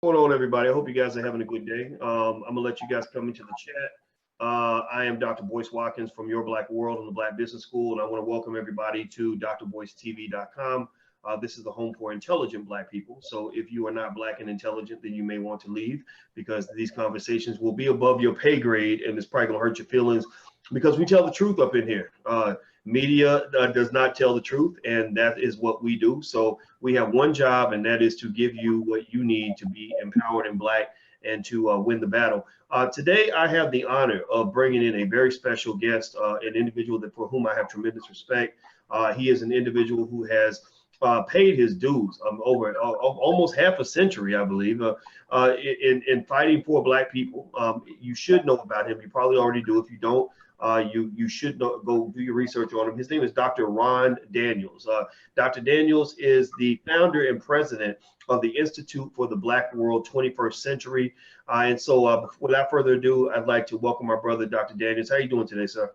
What's going on, everybody? I hope you guys are having a good day. I'm gonna let you guys come into the chat. I am Dr. Boyce Watkins from Your Black World and the Black Business School, and I want to welcome everybody to drboycetv.com. This is the home for intelligent Black people. So if you are not Black and intelligent, then you may want to leave, because these conversations will be above your pay grade, and it's probably gonna hurt your feelings because we tell the truth up in here. Media does not tell the truth, and that is what we do. So we have one job, and that is to give you what you need to be empowered and Black and to win the battle. Today, I have the honor of bringing in a very special guest, an individual for whom I have tremendous respect. He is an individual who has paid his dues over almost half a century, I believe, in fighting for Black people. You should know about him. You probably already do. If you don't, you should go do your research on him. His name is Dr. Ron Daniels. Dr. Daniels is the founder and president of the Institute for the Black World 21st Century. And so without further ado, I'd like to welcome our brother, Dr. Daniels. How are you doing today, sir?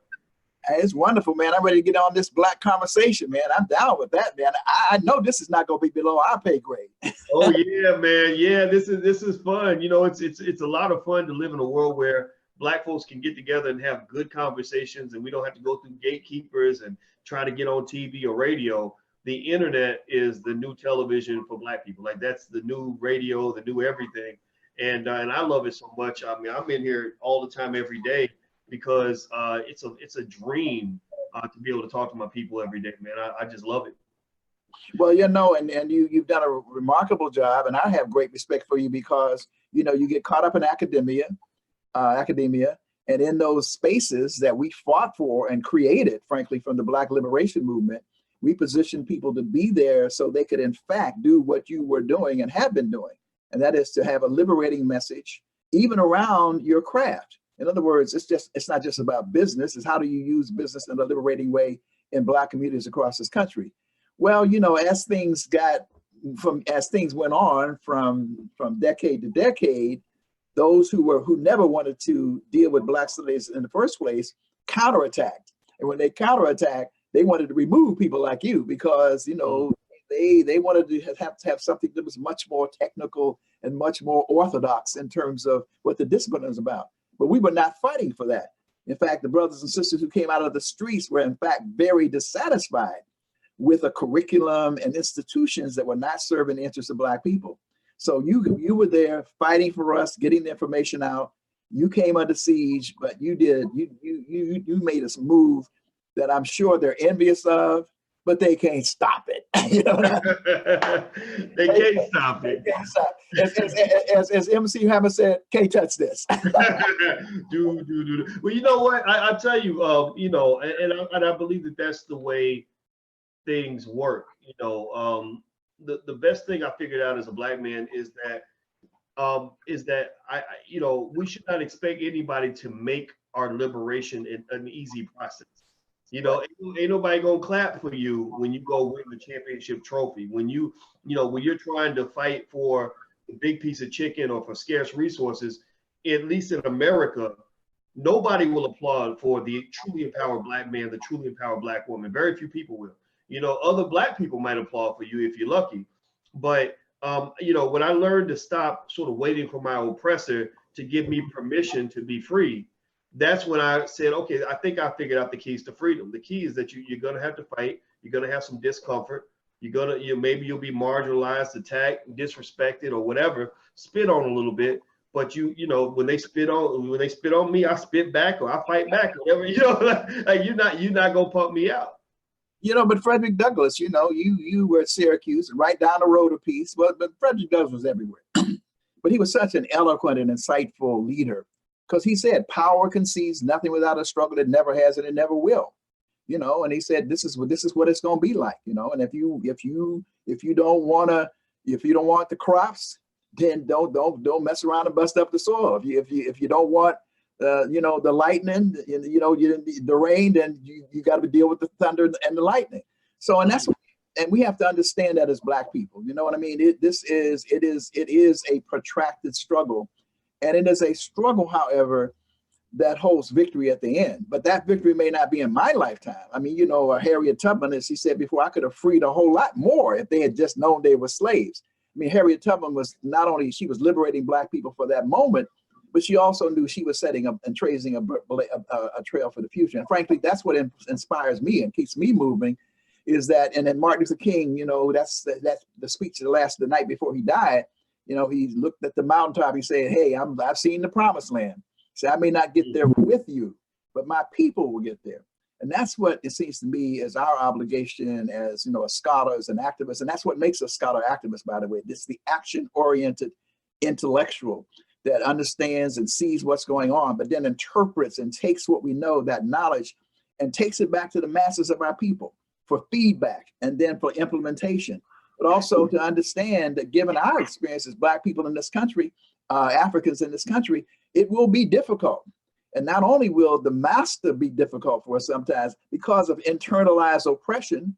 Hey, it's wonderful, man. I'm ready to get on this Black conversation, man. I'm down with that, man. I know this is not going to be below our pay grade. Oh yeah, man. Yeah, this is fun. You know, it's a lot of fun to live in a world where Black folks can get together and have good conversations, and we don't have to go through gatekeepers and try to get on TV or radio. The internet is the new television for Black people. Like, that's the new radio, the new everything. And I love it so much. I mean, I'm in here all the time, every day, because it's a dream to be able to talk to my people every day, man. I just love it. Well, you know, and you've done a remarkable job, and I have great respect for you because, you know, you get caught up in academia, and in those spaces that we fought for and created, frankly, from the Black liberation movement, we positioned people to be there so they could, in fact, do what you were doing and have been doing. And that is to have a liberating message, even around your craft. In other words, it's not just about business. It's how do you use business in a liberating way in Black communities across this country. Well, you know, as things went on from decade to decade, those who never wanted to deal with Black studies in the first place counterattacked. And when they counterattacked, they wanted to remove people like you because, you know, they wanted to have something that was much more technical and much more orthodox in terms of what the discipline is about. But we were not fighting for that. In fact, the brothers and sisters who came out of the streets were, in fact, very dissatisfied with a curriculum and institutions that were not serving the interests of Black people. So you were there fighting for us, getting the information out. You came under siege, but you made us move that I'm sure they're envious of, but they can't stop it. You know what I mean? They can't stop it. They can't stop. As MC Hammer said, can't touch this. do. Well, you know what? I tell you, you know, and I believe that that's the way things work. You know, the best thing I figured out as a Black man is that I you know, we should not expect anybody to make our liberation an easy process. You know, ain't nobody gonna clap for you when you go win the championship trophy. When when you're trying to fight for a big piece of chicken or for scarce resources, at least in America, nobody will applaud for the truly empowered Black man, the truly empowered Black woman. Very few people will. You know, other Black people might applaud for you if you're lucky. But you know, when I learned to stop sort of waiting for my oppressor to give me permission to be free, that's when I said, okay, I think I figured out the keys to freedom. The key is that you're gonna have to fight. You're gonna have some discomfort. Maybe you'll be marginalized, attacked, disrespected, or whatever, spit on a little bit. But you know, when they spit on me, I spit back or I fight back, or whatever. You know, like you're not gonna pump me out. You know, but Frederick Douglass, you know, you were at Syracuse, right down the road a piece. But Frederick Douglass was everywhere. But he was such an eloquent and insightful leader, because he said, power concedes nothing without a struggle. It never has and it never will. You know, and he said, this is what it's going to be like. You know, and if you don't want the crops, then don't mess around and bust up the soil. If you don't want you know, the lightning, you know, the rain, then you got to deal with the thunder and the lightning. So, and we have to understand that as Black people. You know what I mean? It is a protracted struggle, and it is a struggle, however, that holds victory at the end. But that victory may not be in my lifetime. I mean, you know, Harriet Tubman, as he said before, I could have freed a whole lot more if they had just known they were slaves. mean, Harriet Tubman was not only, she was liberating Black people for that moment, but she also knew she was setting up and tracing a trail for the future. And frankly, that's what inspires me and keeps me moving, is that, and then Martin Luther King, you know, that's the speech the night before he died. You know, he looked at the mountaintop, he said, hey, I've seen the promised land. He said, I may not get there with you, but my people will get there. And that's what it seems to me is our obligation as, you know, as scholars and activists. And that's what makes us scholar activists, by the way. It's the action-oriented intellectual that understands and sees what's going on, but then interprets and takes what we know, that knowledge, and takes it back to the masses of our people for feedback and then for implementation. But also to understand that given our experience as Black people in this country, Africans in this country, it will be difficult. And not only will the master be difficult for us sometimes because of internalized oppression,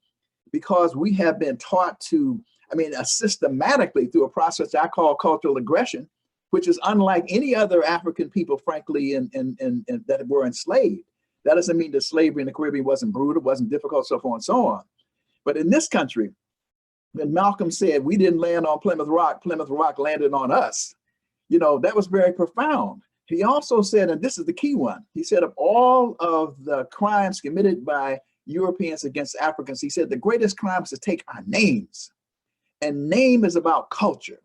because we have been taught to, I mean, systematically through a process I call cultural aggression, which is unlike any other African people, frankly, that were enslaved. That doesn't mean that slavery in the Caribbean wasn't brutal, wasn't difficult, so forth and so on. But in this country, when Malcolm said, we didn't land on Plymouth Rock landed on us, you know, that was very profound. He also said, and this is the key one, he said of all of the crimes committed by Europeans against Africans, he said the greatest crime is to take our names. And name is about culture.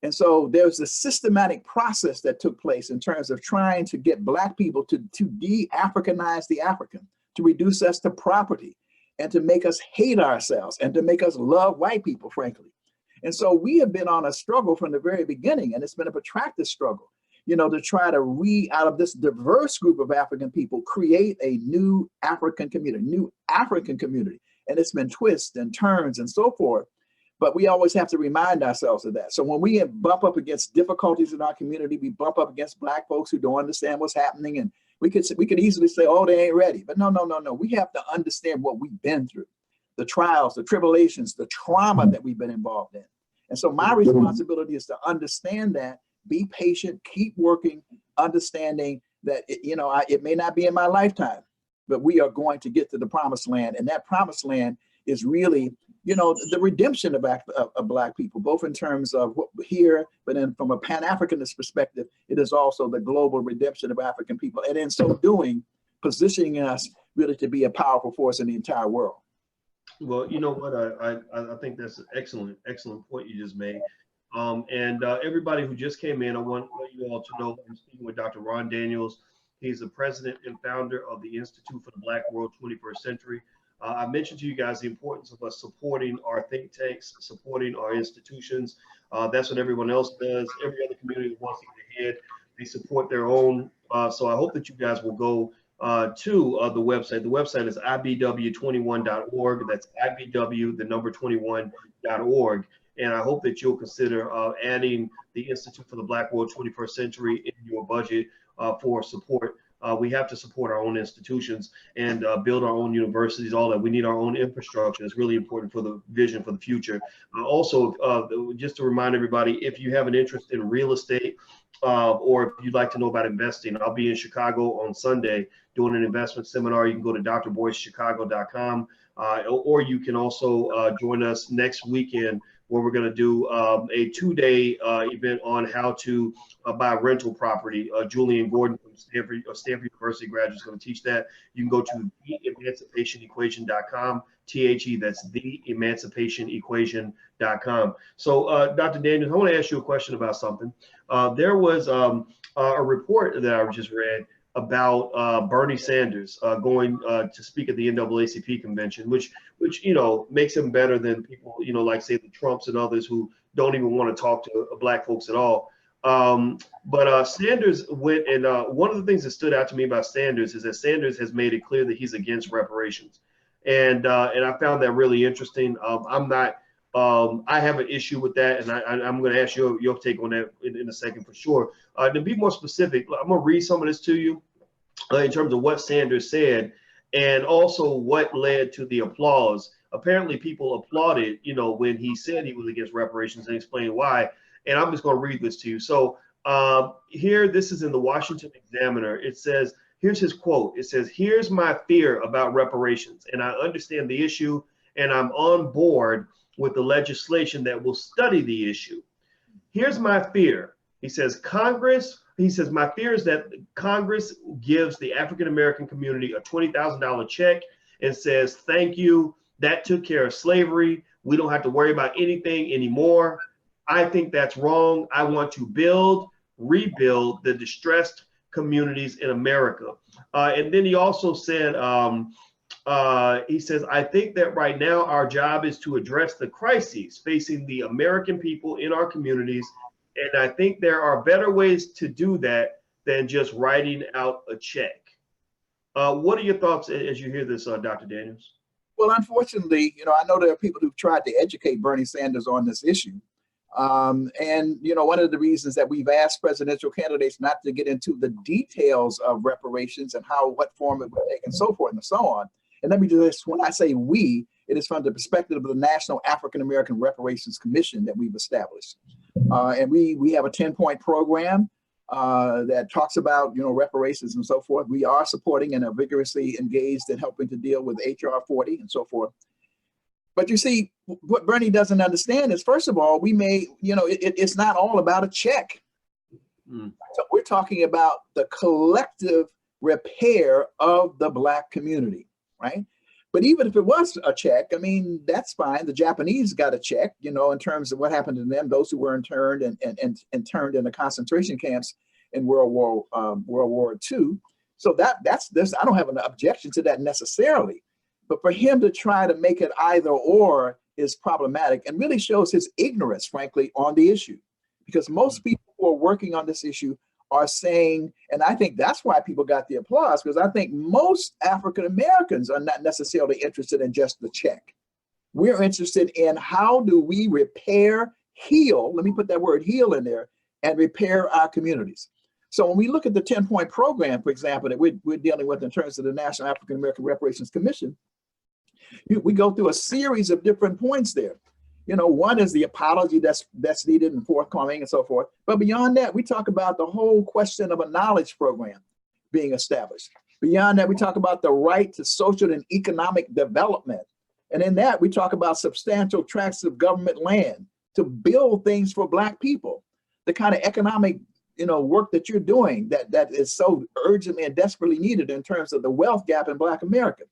And so there's a systematic process that took place in terms of trying to get Black people to de-Africanize the African, to reduce us to property, and to make us hate ourselves, and to make us love white people, frankly. And so we have been on a struggle from the very beginning, and it's been a protracted struggle, you know, to try to out of this diverse group of African people, create a new African community. And it's been twists and turns and so forth. But we always have to remind ourselves of that. So when we bump up against difficulties in our community, we bump up against Black folks who don't understand what's happening. And we could easily say, oh, they ain't ready. But no. We have to understand what we've been through, the trials, the tribulations, the trauma that we've been involved in. And so my responsibility is to understand that, be patient, keep working, understanding that, it may not be in my lifetime, but we are going to get to the promised land. And that promised land is really, the redemption of Black people, both in terms of what here, but then from a Pan-Africanist perspective, it is also the global redemption of African people. And in so doing, positioning us really to be a powerful force in the entire world. Well, you know what, I think that's an excellent point you just made. And everybody who just came in, I want you all to know I'm speaking with Dr. Ron Daniels. He's the president and founder of the Institute for the Black World 21st Century. I mentioned to you guys the importance of us supporting our think tanks, supporting our institutions. That's what everyone else does. Every other community that wants to get ahead, they support their own. So I hope that you guys will go to the website. The website is ibw21.org. That's ibw, the number 21.org. And I hope that you'll consider adding the Institute for the Black World 21st Century in your budget for support. We have to support our own institutions and build our own universities, all that. We need our own infrastructure. It's really important for the vision for the future. Also, just to remind everybody, if you have an interest in real estate or if you'd like to know about investing, I'll be in Chicago on Sunday doing an investment seminar. You can go to drboycechicago.com or you can also join us next weekend where we're going to do a 2-day event on how to buy rental property. Julian Gordon from Stanford University graduate is going to teach that. You can go to theemancipationequation.com, THE, that's theemancipationequation.com. So Dr. Daniels, I want to ask you a question about something. There was a report that I just read about Bernie Sanders going to speak at the NAACP convention, which makes him better than people, like say the Trumps and others who don't even want to talk to Black folks at all. But Sanders went, and one of the things that stood out to me about Sanders is that Sanders has made it clear that he's against reparations, and I found that really interesting. I'm not. I have an issue with that, and I'm going to ask your take on that in a second for sure. To be more specific, I'm going to read some of this to you in terms of what Sanders said, and also what led to the applause. Apparently, people applauded, when he said he was against reparations and explained why. And I'm just going to read this to you. So here, this is in the Washington Examiner. It says, here's his quote. It says, "Here's my fear about reparations, and I understand the issue, and I'm on board with the legislation that will study the issue. Here's my fear. He says, my fear is that Congress gives the African-American community a $20,000 check and says, thank you, that took care of slavery. We don't have to worry about anything anymore. I think that's wrong. I want to rebuild the distressed communities in America. And then he also said, he says, I think that right now our job is to address the crises facing the American people in our communities. And I think there are better ways to do that than just writing out a check. What are your thoughts as you hear this, Dr. Daniels? Well, unfortunately, I know there are people who've tried to educate Bernie Sanders on this issue. And, one of the reasons that we've asked presidential candidates not to get into the details of reparations and what form it would take and so forth and so on. And let me do this. When I say we, it is from the perspective of the National African American Reparations Commission that we've established. And we have a 10-point program that talks about, reparations and so forth. We are supporting and are vigorously engaged in helping to deal with HR 40 and so forth. But you see, what Bernie doesn't understand is, first of all, it's not all about a check. So we're talking about the collective repair of the Black community, right? But even if it was a check, that's fine. The Japanese got a check, in terms of what happened to them, those who were interned and interned in the concentration camps in World War II. So that's this. I don't have an objection to that necessarily. But for him to try to make it either or is problematic and really shows his ignorance, frankly, on the issue. Because most people who are working on this issue are saying, and I think that's why people got the applause, because I think most African Americans are not necessarily interested in just the check. We're interested in how do we heal, let me put that word heal in there, and repair our communities. So when we look at the 10-point program, for example, that we're dealing with in terms of the National African American Reparations Commission, we go through a series of different points there. One is the apology that's needed and forthcoming and so forth. But beyond that, we talk about the whole question of a knowledge program being established. Beyond that, we talk about the right to social and economic development. And in that, we talk about substantial tracts of government land to build things for Black people. The kind of economic work that you're doing that is so urgently and desperately needed in terms of the wealth gap in Black America.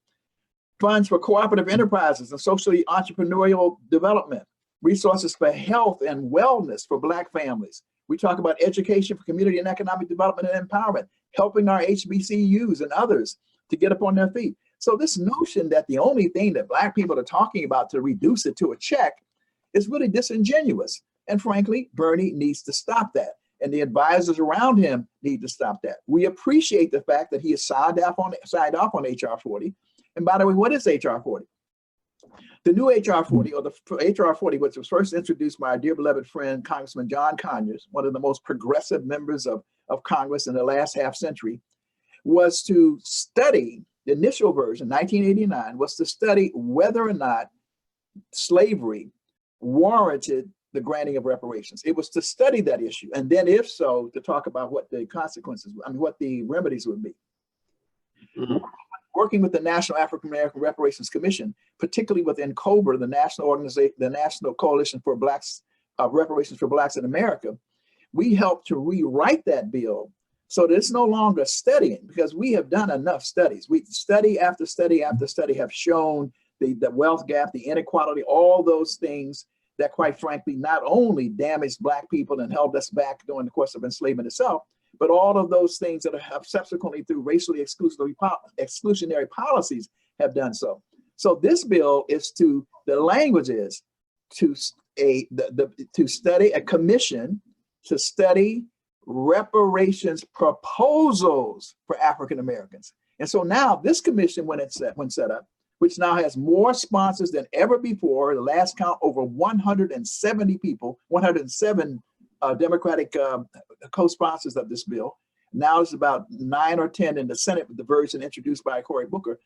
Funds for cooperative enterprises and socially entrepreneurial development, resources for health and wellness for Black families. We talk about education for community and economic development and empowerment, helping our HBCUs and others to get up on their feet. So this notion that the only thing that Black people are talking about to reduce it to a check is really disingenuous. And frankly, Bernie needs to stop that. And the advisors around him need to stop that. We appreciate the fact that he has signed off on HR 40. And by the way, what is HR 40? The new HR 40, or the HR 40, which was first introduced by our dear beloved friend, Congressman John Conyers, one of the most progressive members of Congress in the last half century, was to study, the initial version, 1989, was to study whether or not slavery warranted the granting of reparations. It was to study that issue. And then if so, to talk about what the consequences, what the remedies would be. Mm-hmm. Working with the National African American Reparations Commission, particularly within COBRA, the national organization, the National Coalition for Blacks, Reparations for Blacks in America, we helped to rewrite that bill so that it's no longer studying, because we have done enough studies. Study after study after study have shown the wealth gap, the inequality, all those things that quite frankly not only damaged Black people and held us back during the course of enslavement itself, but all of those things that have subsequently through racially exclusionary policies have done so. So this bill is the language is to study a commission to study reparations proposals for African Americans. And so now this commission, when set up, which now has more sponsors than ever before, the last count over 170 people, 107 Democratic co-sponsors of this bill. Now it's about 9 or 10 in the Senate with the version introduced by Cory Booker.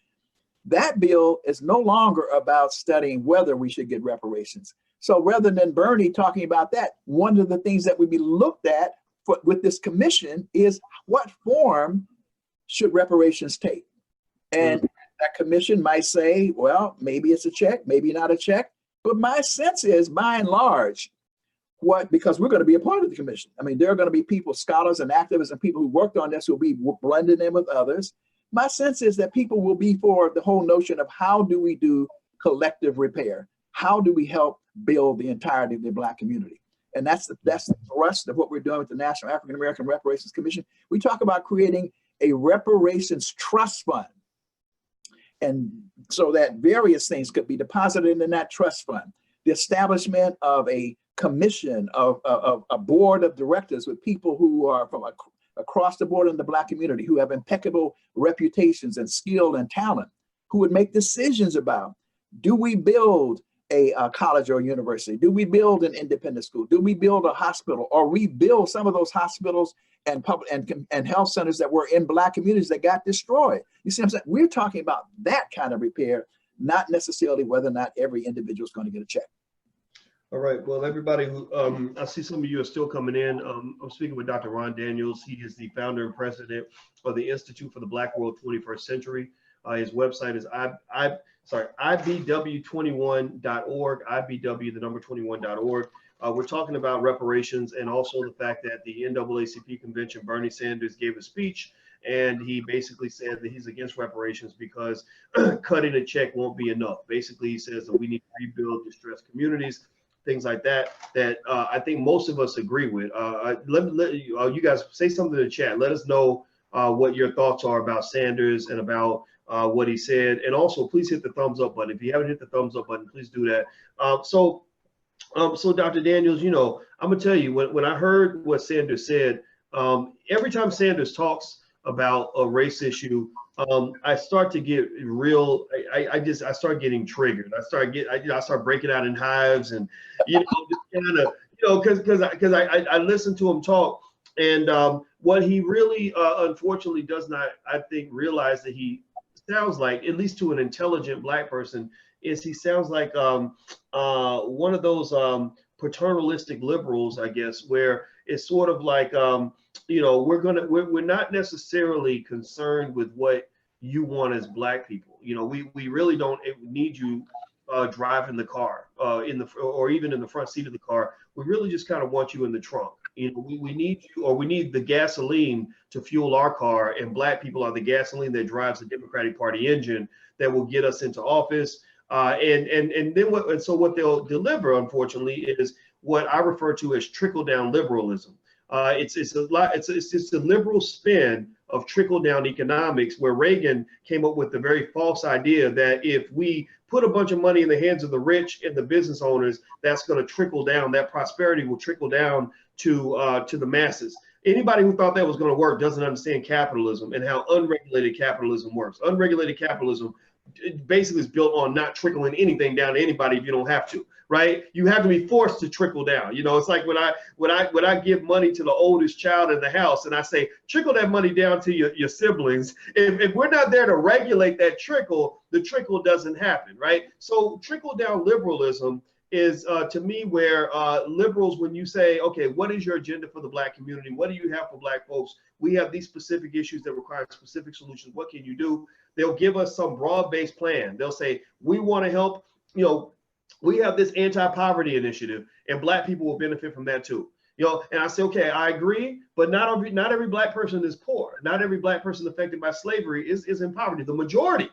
That bill is no longer about studying whether we should get reparations. So rather than Bernie talking about that, one of the things that would be looked at with this commission is what form should reparations take? And that commission might say, well, maybe it's a check, maybe not a check. But my sense is, by and large, because we're going to be a part of the commission. I mean, there are going to be people, scholars and activists and people who worked on this who will be blending in with others. My sense is that people will be for the whole notion of how do we do collective repair? How do we help build the entirety of the Black community? And that's the thrust of what we're doing with the National African American Reparations Commission. We talk about creating a reparations trust fund. And so that various things could be deposited in that trust fund. The establishment of a commission, of a board of directors with people who are from across the board in the Black community, who have impeccable reputations and skill and talent, who would make decisions about, do we build a college or a university? Do we build an independent school? Do we build a hospital, or rebuild some of those hospitals and public and health centers that were in Black communities that got destroyed? You see what I'm saying? We're talking about that kind of repair, not necessarily whether or not every individual is going to get a check. All right. Well, everybody who I see some of you are still coming in. I'm speaking with Dr. Ron Daniels. He is the founder and president of the Institute for the Black World 21st Century. His website is ibw21.org, ibw the number 21.org. We're talking about reparations, and also the fact that the NAACP convention, Bernie Sanders gave a speech, and he basically said that he's against reparations because cutting a check won't be enough. Basically, he says that we need to rebuild distressed communities, things like that, that I think most of us agree with. Let you guys say something in the chat. Let us know what your thoughts are about Sanders and about what he said. And also, please hit the thumbs up button. If you haven't hit the thumbs up button, please do that. So Dr. Daniels, you know, I'm gonna tell you, when I heard what Sanders said, every time Sanders talks about a race issue, I start to get real. I start getting triggered. I start breaking out in hives, and just kind of, because I listen to him talk, and what he really unfortunately does not, I think, realize that he sounds like, at least to an intelligent Black person, is he sounds like one of those paternalistic liberals, I guess, where it's sort of like we're not necessarily concerned with what you want as Black people. We really don't need you driving the car or even in the front seat of the car. We really just kind of want you in the trunk. We need you, or we need the gasoline to fuel our car, and Black people are the gasoline that drives the Democratic Party engine that will get us into office. So what they'll deliver, unfortunately, is what I refer to as trickle down liberalism. It's just a liberal spin of trickle down economics, where Reagan came up with the very false idea that if we put a bunch of money in the hands of the rich and the business owners, that's going to trickle down. That prosperity will trickle down to the masses. Anybody who thought that was going to work doesn't understand capitalism and how unregulated capitalism works. Unregulated capitalism basically is built on not trickling anything down to anybody if you don't have to, right? You have to be forced to trickle down. It's like when I give money to the oldest child in the house and I say, trickle that money down to your siblings. If we're not there to regulate that trickle, the trickle doesn't happen, right? So trickle down liberalism is to me where liberals, when you say, okay, what is your agenda for the Black community? What do you have for Black folks? We have these specific issues that require specific solutions. What can you do? They'll give us some broad-based plan. They'll say, we want to help, we have this anti-poverty initiative, and Black people will benefit from that too. And I say, okay, I agree, but not every Black person is poor. Not every Black person affected by slavery is in poverty. The majority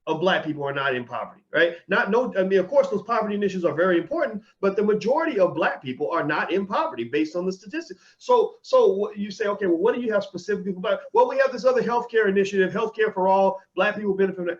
of Black people are not in poverty, right? Of course, those poverty initiatives are very important, but the majority of Black people are not in poverty based on the statistics. So you say, okay, well, what do you have specifically for Black? Well, we have this other healthcare initiative, healthcare for all, Black people benefit from that.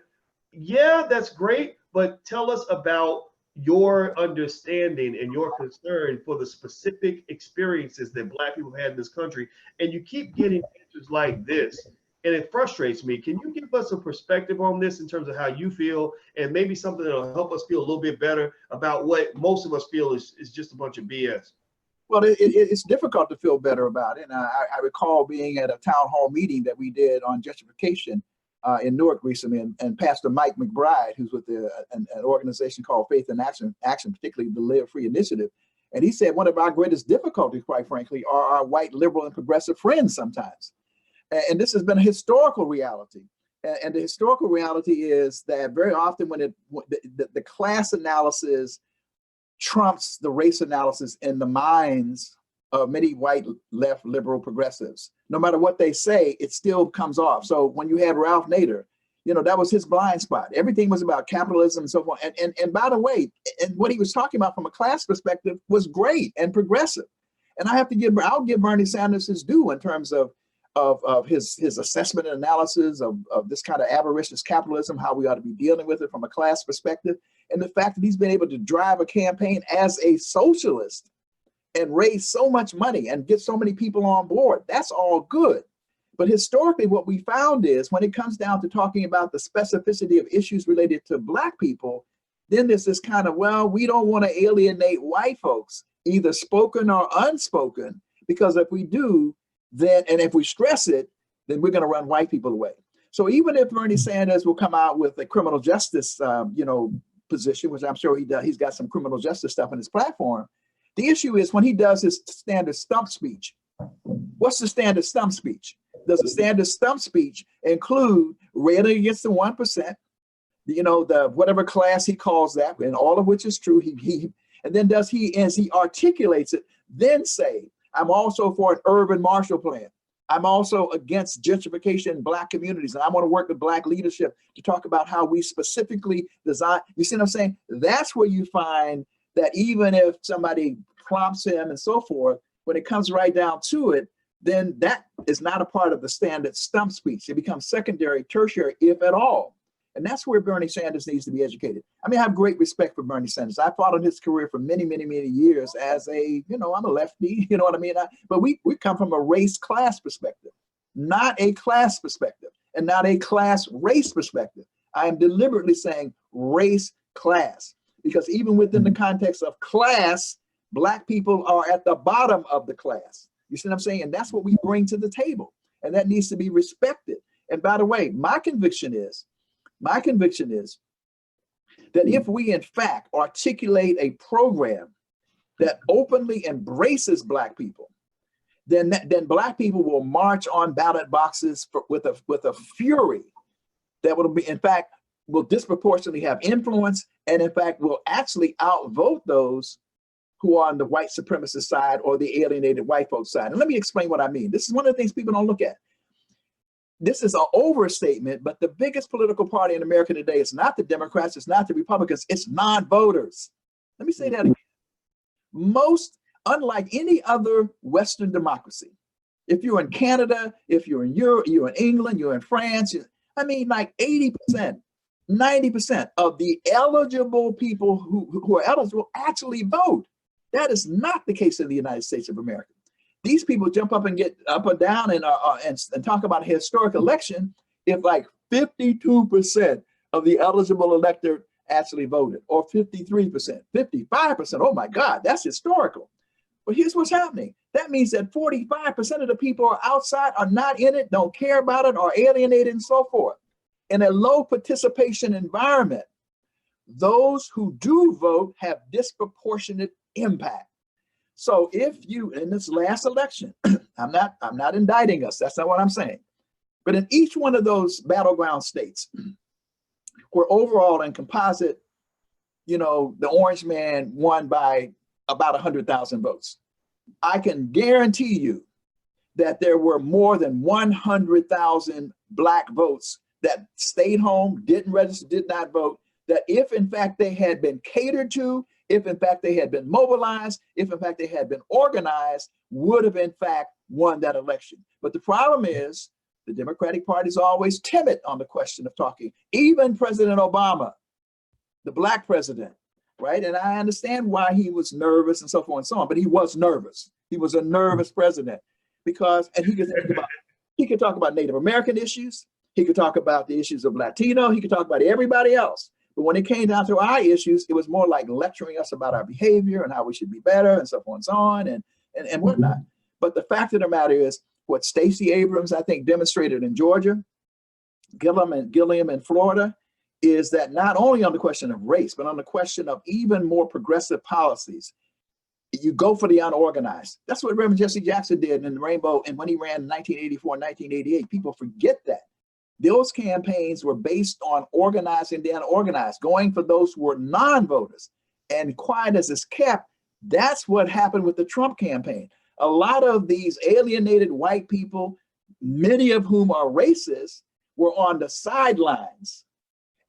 Yeah, that's great, but tell us about your understanding and your concern for the specific experiences that Black people had in this country. And you keep getting answers like this, and it frustrates me. Can you give us a perspective on this in terms of how you feel, and maybe something that'll help us feel a little bit better about what most of us feel is just a bunch of BS? Well, it's difficult to feel better about it. And I recall being at a town hall meeting that we did on gentrification in Newark recently, and Pastor Mike McBride, who's with an organization called Faith in Action, particularly the Live Free Initiative. And he said one of our greatest difficulties, quite frankly, are our white liberal and progressive friends sometimes. And this has been a historical reality. And the historical reality is that very often when the class analysis trumps the race analysis in the minds of many white left liberal progressives. No matter what they say, it still comes off. So when you had Ralph Nader, that was his blind spot. Everything was about capitalism and so on. And by the way, and what he was talking about from a class perspective was great and progressive. And I'll give Bernie Sanders his due in terms of his assessment and analysis of this kind of avaricious capitalism, how we ought to be dealing with it from a class perspective, and the fact that he's been able to drive a campaign as a socialist and raise so much money and get so many people on board. That's all good. But historically, what we found is when it comes down to talking about the specificity of issues related to Black people, then there's this kind of, well, we don't want to alienate white folks, either spoken or unspoken, because if we do, then, and if we stress it, then we're going to run white people away. So even if Bernie Sanders will come out with a criminal justice, position, which I'm sure he does, he's got some criminal justice stuff in his platform. The issue is when he does his standard stump speech. What's the standard stump speech? Does the standard stump speech include railing against the 1%, the whatever class he calls that, and all of which is true. And then does he, as he articulates it, then say, I'm also for an urban Marshall Plan. I'm also against gentrification in Black communities, and I want to work with Black leadership to talk about how we specifically design. You see what I'm saying? That's where you find that even if somebody prompts him and so forth, when it comes right down to it, then that is not a part of the standard stump speech. It becomes secondary, tertiary, if at all. And that's where Bernie Sanders needs to be educated. I mean, I have great respect for Bernie Sanders. I followed his career for many, many, many years as I'm a lefty, you know what I mean? But we come from a race class perspective, not a class perspective, and not a class race perspective. I am deliberately saying race class, because even within the context of class, Black people are at the bottom of the class. You see what I'm saying? And that's what we bring to the table. And that needs to be respected. And by the way, my conviction is that if we in fact articulate a program that openly embraces Black people, then Black people will march on ballot boxes with a fury that will be, in fact, will disproportionately have influence, and in fact will actually outvote those who are on the white supremacist side or the alienated white folks side. And let me explain what I mean. This is one of the things people don't look at. This is an overstatement, but the biggest political party in America today is not the Democrats, it's not the Republicans, it's non-voters. Let me say that again. Most, unlike any other Western democracy, if you're in Canada, if you're in Europe, you're in England, you're in France, like 80%, 90% of the eligible people who are eligible actually vote. That is not the case in the United States of America. These people jump up and get up and down and talk about a historic election if like 52% of the eligible electorate actually voted, or 53%, 55%. Oh my God, that's historical. But here's what's happening. That means that 45% of the people are outside, are not in it, don't care about it, are alienated and so forth. In a low participation environment, those who do vote have disproportionate impact. So if you, in this last election, I'm not indicting us, that's not what I'm saying. But in each one of those battleground states, where overall in composite, the orange man won by about 100,000 votes. I can guarantee you that there were more than 100,000 Black votes that stayed home, didn't register, did not vote, that if in fact they had been catered to, if in fact they had been mobilized, if in fact they had been organized, would have in fact won that election. But the problem is the Democratic Party is always timid on the question of talking. Even President Obama, the Black president, right? And I understand why he was nervous and so forth and so on, but he was nervous. He was a nervous president because, and he could talk about Native American issues. He could talk about the issues of Latino. He could talk about everybody else. But when it came down to our issues, it was more like lecturing us about our behavior and how we should be better and so forth and so on and whatnot. But the fact of the matter is what Stacey Abrams, I think, demonstrated in Georgia, Gilliam in Florida, is that not only on the question of race, but on the question of even more progressive policies, you go for the unorganized. That's what Reverend Jesse Jackson did in the Rainbow, and when he ran in 1984 and 1988. People forget that. Those campaigns were based on organizing the unorganized, going for those who were non-voters. And quiet as it's kept, that's what happened with the Trump campaign. A lot of these alienated white people, many of whom are racist, were on the sidelines.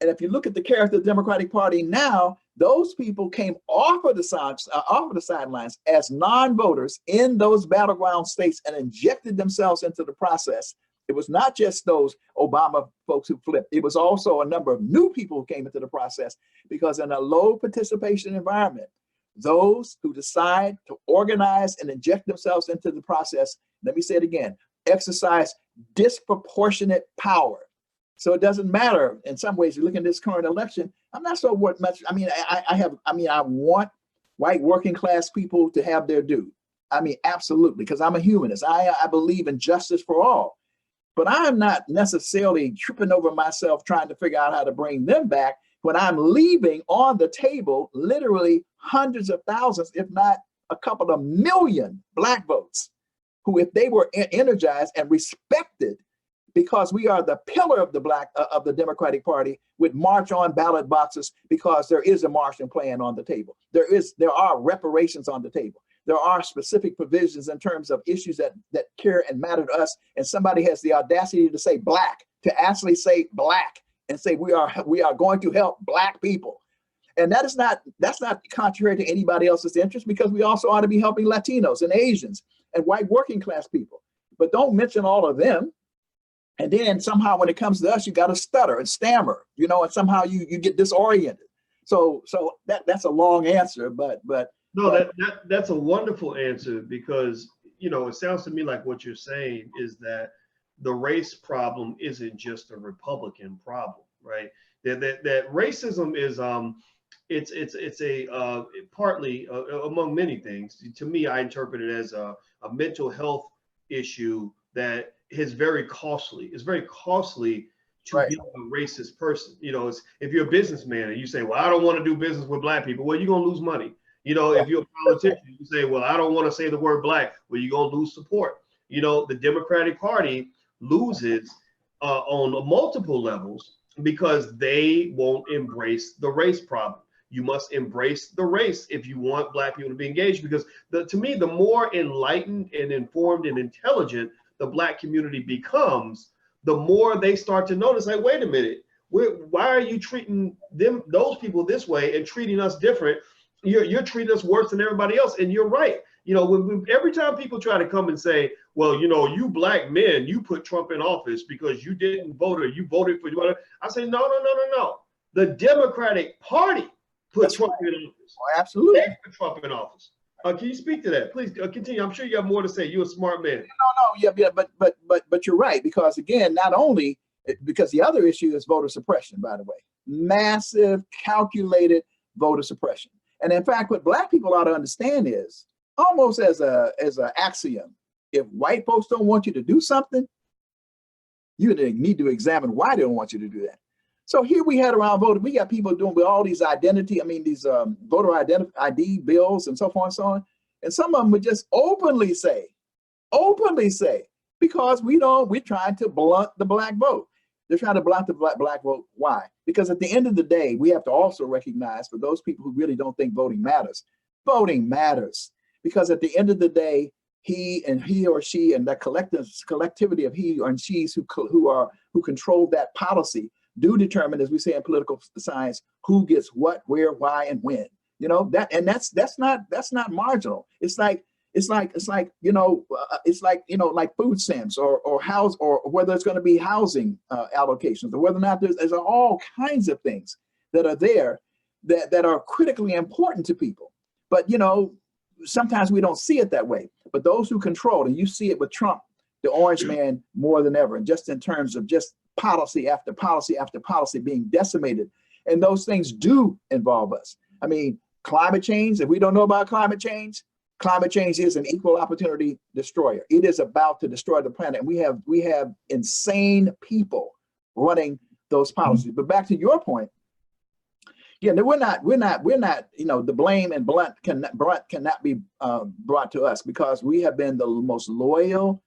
And if you look at the character of the Democratic Party now, those people came off of the sidelines as non-voters in those battleground states and injected themselves into the process. It was not just those Obama folks who flipped. It was also a number of new people who came into the process, because in a low participation environment, those who decide to organize and inject themselves into the process, let me say it again, exercise disproportionate power. So it doesn't matter. In some ways, you look at this current election, I'm not so much. I mean, I want white working class people to have their due. I mean, absolutely, because I'm a humanist. I believe in justice for all. But I'm not necessarily tripping over myself trying to figure out how to bring them back when I'm leaving on the table literally hundreds of thousands, if not a couple of million black votes, who, if they were energized and respected, because we are the pillar of the Democratic Party, would march on ballot boxes, because there is a Marshall Plan on the table. There are reparations on the table. There are specific provisions in terms of issues that care and matter to us. And somebody has the audacity to say black, to actually say black, and say we are going to help black people. And that's not contrary to anybody else's interest, because we also ought to be helping Latinos and Asians and white working class people. But don't mention all of them. And then somehow when it comes to us, you got to stutter and stammer, you know, and somehow you get disoriented. So that's a long answer, but no, that's a wonderful answer, because, you know, it sounds to me like what you're saying is that the race problem isn't just a Republican problem, right? That racism is it's a partly among many things. To me, I interpret it as a mental health issue that is very costly. It's very costly to right. be a racist person. You know, if you're a businessman and you say, well, I don't want to do business with black people, well, you're going to lose money. You know, if you're a politician, you say, well, I don't want to say the word black, well, you're going to lose support. You know, the Democratic Party loses on multiple levels because they won't embrace the race problem. You must embrace the race if you want black people to be engaged, because to me, the more enlightened and informed and intelligent the black community becomes, the more they start to notice, like, wait a minute, why are you treating those people this way and treating us different? You're treating us worse than everybody else. And you're right. You know, every time people try to come and say, well, you know, you black men, you put Trump in office because you didn't vote or you voted for whatever. I say, no. The Democratic Party put Trump in office. Oh, absolutely. They put Trump in office. Can you speak to that? Please continue. I'm sure you have more to say. You're a smart man. No, yeah, but you're right, because again, not only because the other issue is voter suppression, by the way, massive calculated voter suppression. And in fact, what black people ought to understand is almost as an axiom: if white folks don't want you to do something, you need to examine why they don't want you to do that. So here we had around voting, we got people doing with all these these voter ID bills and so forth and so on. And some of them would just openly say, because we're trying to blunt the black vote. They're trying to blunt the black vote. Why? Because at the end of the day, we have to also recognize, for those people who really don't think voting matters, because at the end of the day, he or she and that collectivity of he and she's who control that policy do determine, as we say in political science, who gets what, where, why, and when. You know that, and that's not marginal. It's like food stamps or house, or whether it's going to be housing allocations, or whether or not there's all kinds of things that are there that are critically important to people. But you know, sometimes we don't see it that way. But those who control, and you see it with Trump, the orange man, more than ever, and just in terms of just policy after policy after policy being decimated, and those things do involve us. I mean, climate change. If we don't know about climate change is an equal opportunity destroyer. It is about to destroy the planet. And we have insane people running those policies. But back to your point, yeah, we're not, you know, the blame and blunt cannot be brought to us, because we have been the most loyal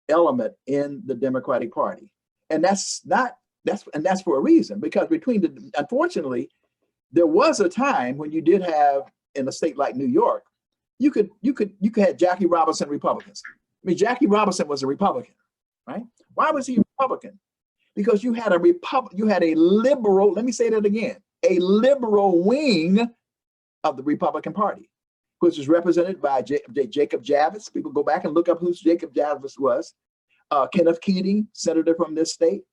element in the Democratic Party. And that's for a reason, because unfortunately, there was a time when you did have, in a state like New York, you could have Jackie Robinson Republicans. I mean, Jackie Robinson was a Republican, right? Why was he a Republican? Because you had a liberal, let me say that again, a liberal wing of the Republican Party, which is represented by Jacob Javits. People go back and look up who Jacob Javits was. Kenneth Keating, senator from this state.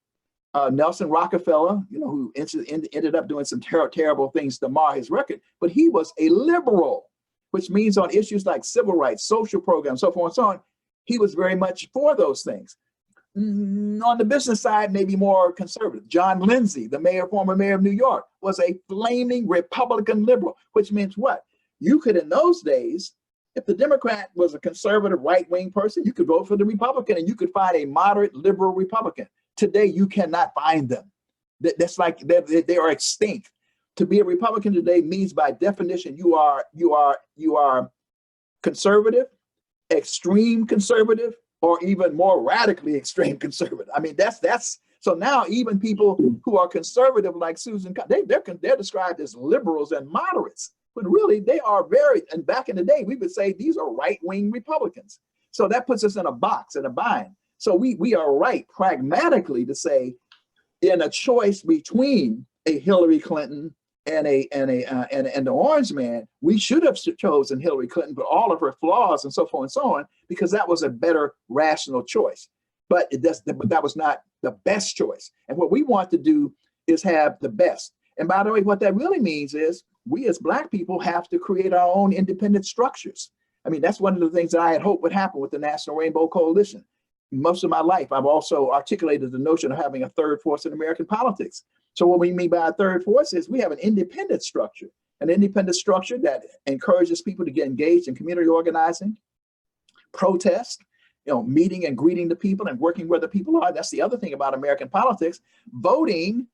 Nelson Rockefeller, who ended up doing some terrible things to mar his record, but he was a liberal, which means on issues like civil rights, social programs, so forth and so on, he was very much for those things. On the business side, maybe more conservative. John Lindsay, the former mayor of New York, was a flaming Republican liberal, which means what? You could, in those days, if the Democrat was a conservative right-wing person, you could vote for the Republican and you could find a moderate liberal Republican. Today, you cannot find them. That's like they are extinct. To be a Republican today means, by definition, you are conservative, extreme conservative, or even more radically extreme conservative. I mean, that's so now even people who are conservative like Susan, they're described as liberals and moderates, when really they are and back in the day, we would say these are right-wing Republicans. So that puts us in a box, in a bind. So we are right pragmatically to say, in a choice between a Hillary Clinton and the Orange Man, we should have chosen Hillary Clinton for all of her flaws and so forth and so on, because that was a better rational choice. But that was not the best choice. And what we want to do is have the best. And by the way, what that really means is we as Black people have to create our own independent structures. I mean, that's one of the things that I had hoped would happen with the National Rainbow Coalition. Most of my life, I've also articulated the notion of having a third force in American politics. So what we mean by a third force is we have an independent structure that encourages people to get engaged in community organizing, protest, meeting and greeting the people and working where the people are. That's the other thing about American politics. Voting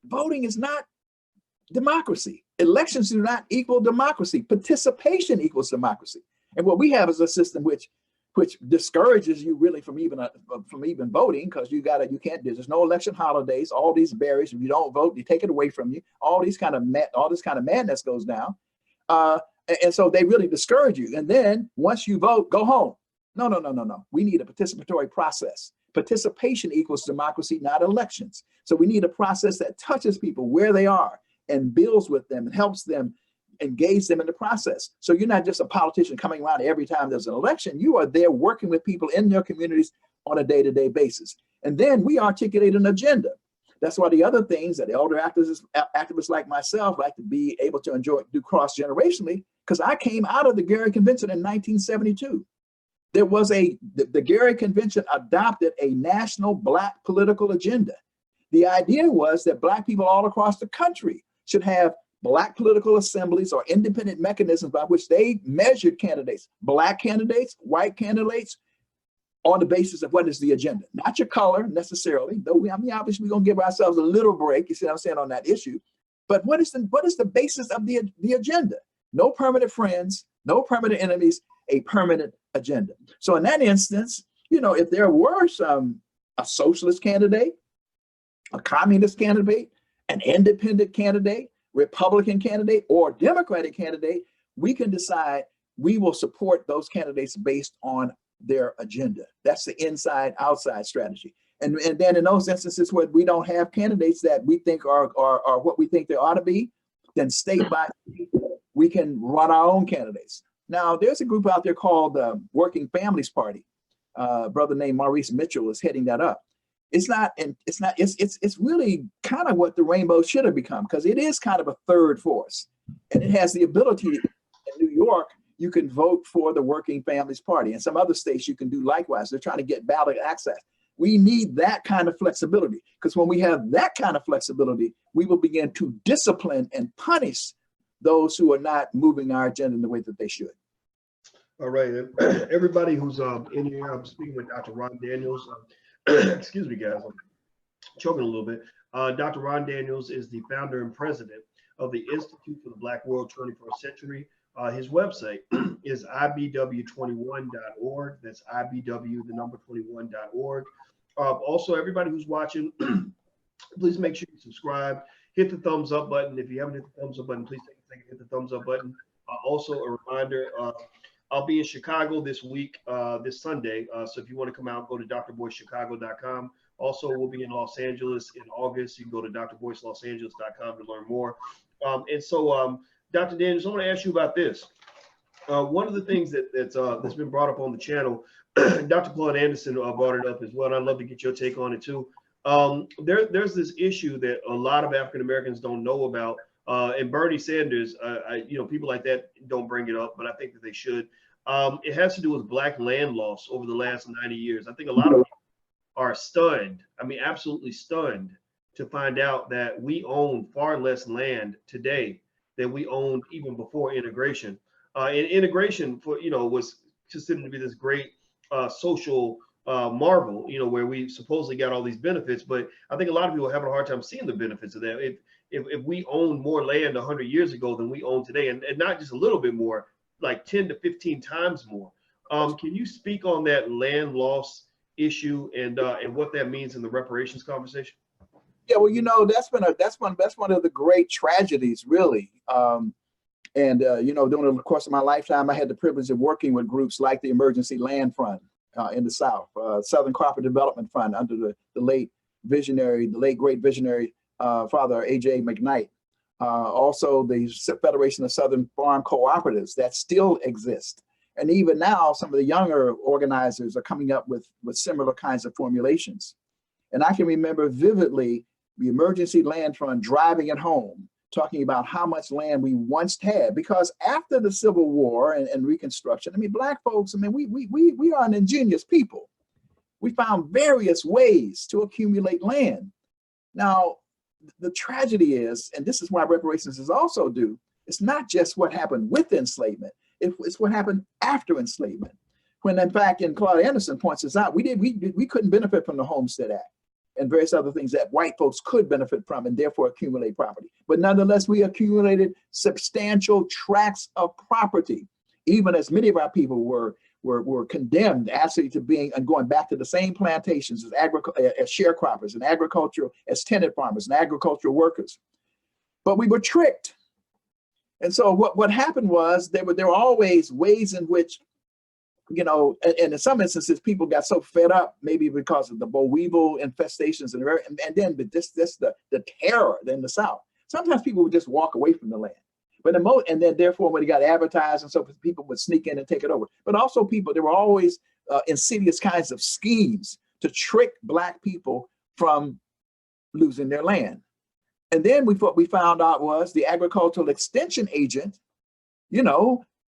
is not democracy. Elections do not equal democracy. Participation equals democracy. And what we have is a system which discourages you really from even voting, because there's no election holidays, all these barriers. If you don't vote, they take it away from you. All this kind of madness goes down. And so they really discourage you. And then once you vote, go home. No. We need a participatory process. Participation equals democracy, not elections. So we need a process that touches people where they are and builds with them and helps them, engage them in the process. So you're not just a politician coming around every time there's an election. You are there working with people in their communities on a day-to-day basis. And then we articulate an agenda. That's why the other things that the elder activists like myself like to be able to do cross-generationally, because I came out of the Gary Convention in 1972. There was the Gary Convention adopted a national Black political agenda. The idea was that Black people all across the country should have Black political assemblies or independent mechanisms by which they measured candidates, Black candidates, white candidates, on the basis of what is the agenda, not your color necessarily, though obviously we're gonna give ourselves a little break, you see what I'm saying, on that issue. But what is the basis of the agenda? No permanent friends, no permanent enemies, a permanent agenda. So in that instance, if there were a socialist candidate, a communist candidate, an independent candidate, Republican candidate, or Democratic candidate, we can decide we will support those candidates based on their agenda. That's the inside-outside strategy. And then in those instances where we don't have candidates that we think are what we think they ought to be, then state by state, we can run our own candidates. Now, there's a group out there called the Working Families Party. A brother named Maurice Mitchell is heading that up. It's really kind of what the rainbow should have become, because it is kind of a third force. And it has the ability, in New York, you can vote for the Working Families Party. In some other states, you can do likewise. They're trying to get ballot access. We need that kind of flexibility, because when we have that kind of flexibility, we will begin to discipline and punish those who are not moving our agenda in the way that they should. All right, everybody who's in here, I'm speaking with Dr. Ron Daniels. Excuse me, guys, I'm choking a little bit. Dr. Ron Daniels is the founder and president of the Institute for the Black World 21st Century. His website is ibw21.org. That's ibw21.org. Also, everybody who's watching, please make sure you subscribe. Hit the thumbs up button. If you haven't hit the thumbs up button, please take a second, hit the thumbs up button. Also, a reminder, I'll be in Chicago this week, this Sunday. So if you want to come out, go to drboycechicago.com. Also, we'll be in Los Angeles in August. You can go to drboycelosangeles.com to learn more. Dr. Daniels, I want to ask you about this. One of the things that's been brought up on the channel, Dr. Claude Anderson brought it up as well, and I'd love to get your take on it too. There's this issue that a lot of African Americans don't know about, and Bernie Sanders, people like that don't bring it up, but I think that they should. It has to do with Black land loss over the last 90 years. I think a lot of people are stunned, absolutely stunned, to find out that we own far less land today than we owned even before integration. And integration was considered to be this great social marvel, where we supposedly got all these benefits, but I think a lot of people are having a hard time seeing the benefits of that. If we owned more land 100 years ago than we own today, and not just a little bit more, like 10 to 15 times more. Can you speak on that land loss issue and what that means in the reparations conversation? Yeah, well, that's one of the great tragedies, really. During the course of my lifetime, I had the privilege of working with groups like the Emergency Land Fund in the South, Southern Cooperative Development Fund under the late great visionary Father A.J. McKnight. Also, the Federation of Southern Farm Cooperatives that still exist. And even now, some of the younger organizers are coming up with similar kinds of formulations. And I can remember vividly the Emergency Land Fund driving it home, talking about how much land we once had, because after the Civil War and Reconstruction, Black folks, we are an ingenious people. We found various ways to accumulate land. Now, the tragedy is, and this is why reparations is also due, it's not just what happened with enslavement, it's what happened after enslavement. When in fact, and Claude Anderson points this out, we couldn't benefit from the Homestead Act and various other things that white folks could benefit from and therefore accumulate property. But nonetheless, we accumulated substantial tracts of property, even as many of our people were condemned actually to being and going back to the same plantations as sharecroppers and agricultural, as tenant farmers and agricultural workers. But we were tricked. And so what happened was there were always ways in which, and in some instances, people got so fed up, maybe because of the boll weevil infestations and then the terror in the South. Sometimes people would just walk away from the land. But and then therefore when it got advertised and so people would sneak in and take it over. But also there were always insidious kinds of schemes to trick Black people from losing their land. And then what we found out was the agricultural extension agent,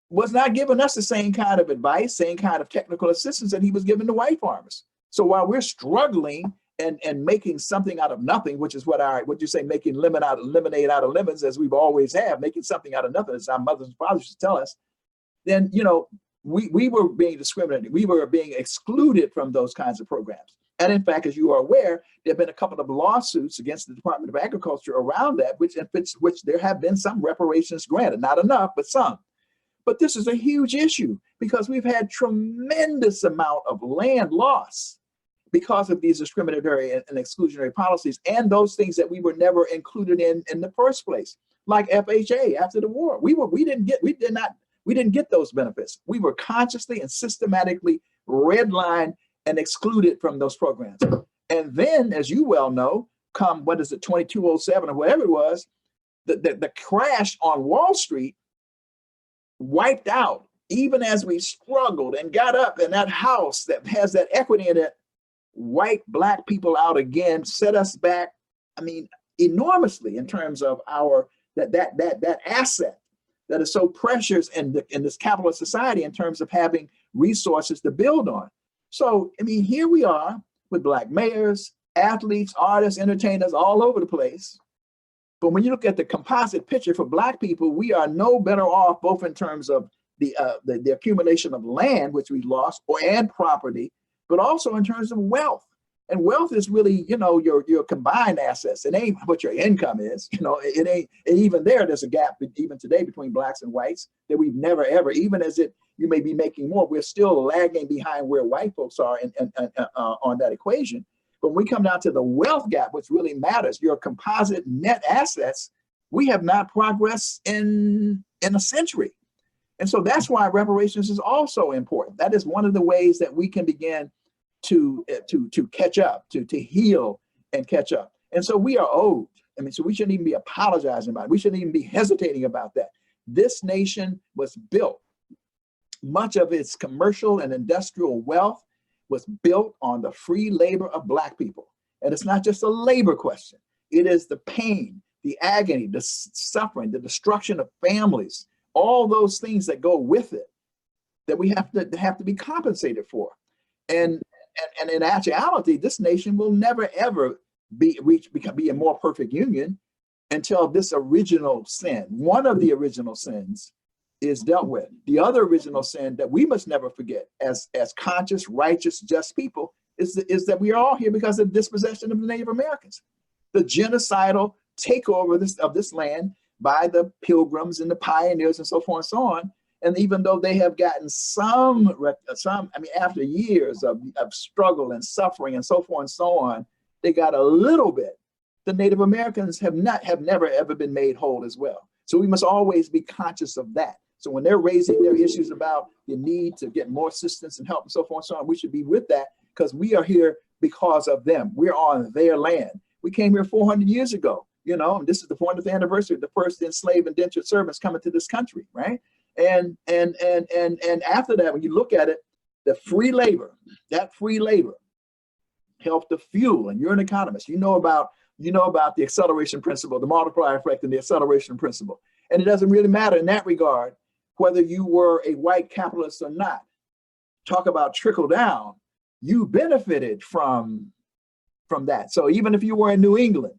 was not giving us the same kind of advice, same kind of technical assistance that he was giving to white farmers. So while we're struggling and making something out of nothing, which is what you say, making lemonade out of lemons, as we've always have, making something out of nothing, as our mothers and fathers used to tell us, then, we were being discriminated. We were being excluded from those kinds of programs. And in fact, as you are aware, there have been a couple of lawsuits against the Department of Agriculture around that, which there have been some reparations granted, not enough, but some. But this is a huge issue because we've had tremendous amount of land loss because of these discriminatory and exclusionary policies and those things that we were never included in the first place, like FHA after the war. We didn't get those benefits. We were consciously and systematically redlined and excluded from those programs. And then, as you well know, come 2207 or whatever it was, the crash on Wall Street wiped out, even as we struggled and got up, and that house that has that equity in it wiped Black people out again, set us back, enormously in terms of our that asset that is so precious in this capitalist society in terms of having resources to build on. So, here we are with Black mayors, athletes, artists, entertainers all over the place. But when you look at the composite picture for Black people, we are no better off, both in terms of the accumulation of land, which we lost, and property, but also in terms of wealth. And wealth is really, your combined assets. It ain't what your income is. It ain't. Even there's a gap even today between Blacks and whites that we've never ever, even as you may be making more, we're still lagging behind where white folks are on that equation. But when we come down to the wealth gap, which really matters, your composite net assets, we have not progressed in a century. And so that's why reparations is also important. That is one of the ways that we can begin to catch up, to heal and catch up. And so we are owed. I mean, so we shouldn't even be apologizing about it. We shouldn't even be hesitating about that. This nation was built, much of its commercial and industrial wealth was built on the free labor of Black people. And it's not just a labor question. It is the pain, the agony, the suffering, the destruction of families, all those things that go with it that we have to be compensated for. And in actuality, this nation will never, ever be a more perfect union until this original sin, one of the original sins, is dealt with. The other original sin that we must never forget as conscious, righteous, just people is that we are all here because of the dispossession of the Native Americans, the genocidal takeover of this land by the Pilgrims and the pioneers and so forth and so on. And even though they have gotten some, I mean, after years of struggle and suffering and so forth and so on, they got a little bit. The Native Americans have never ever been made whole as well. So we must always be conscious of that. So when they're raising their issues about the need to get more assistance and help and so forth and so on, we should be with that because we are here because of them. We're on their land. We came here 400 years ago, you know, and this is the 400th anniversary of the first enslaved indentured servants coming to this country, right? And after that, when you look at it, the free labor, that free labor helped to fuel, and you're an economist, you know about the acceleration principle, the multiplier effect and the acceleration principle. And it doesn't really matter in that regard whether you were a white capitalist or not. Talk about trickle down, you benefited from that. So even if you were in New England,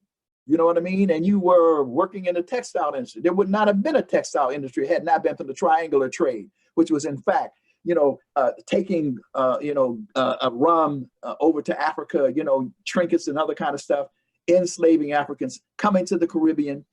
you know what I mean, and you were working in the textile industry, there would not have been a textile industry had not been for the triangular trade, which was in fact, taking, a rum over to Africa, trinkets and other kind of stuff, enslaving Africans, coming to the Caribbean,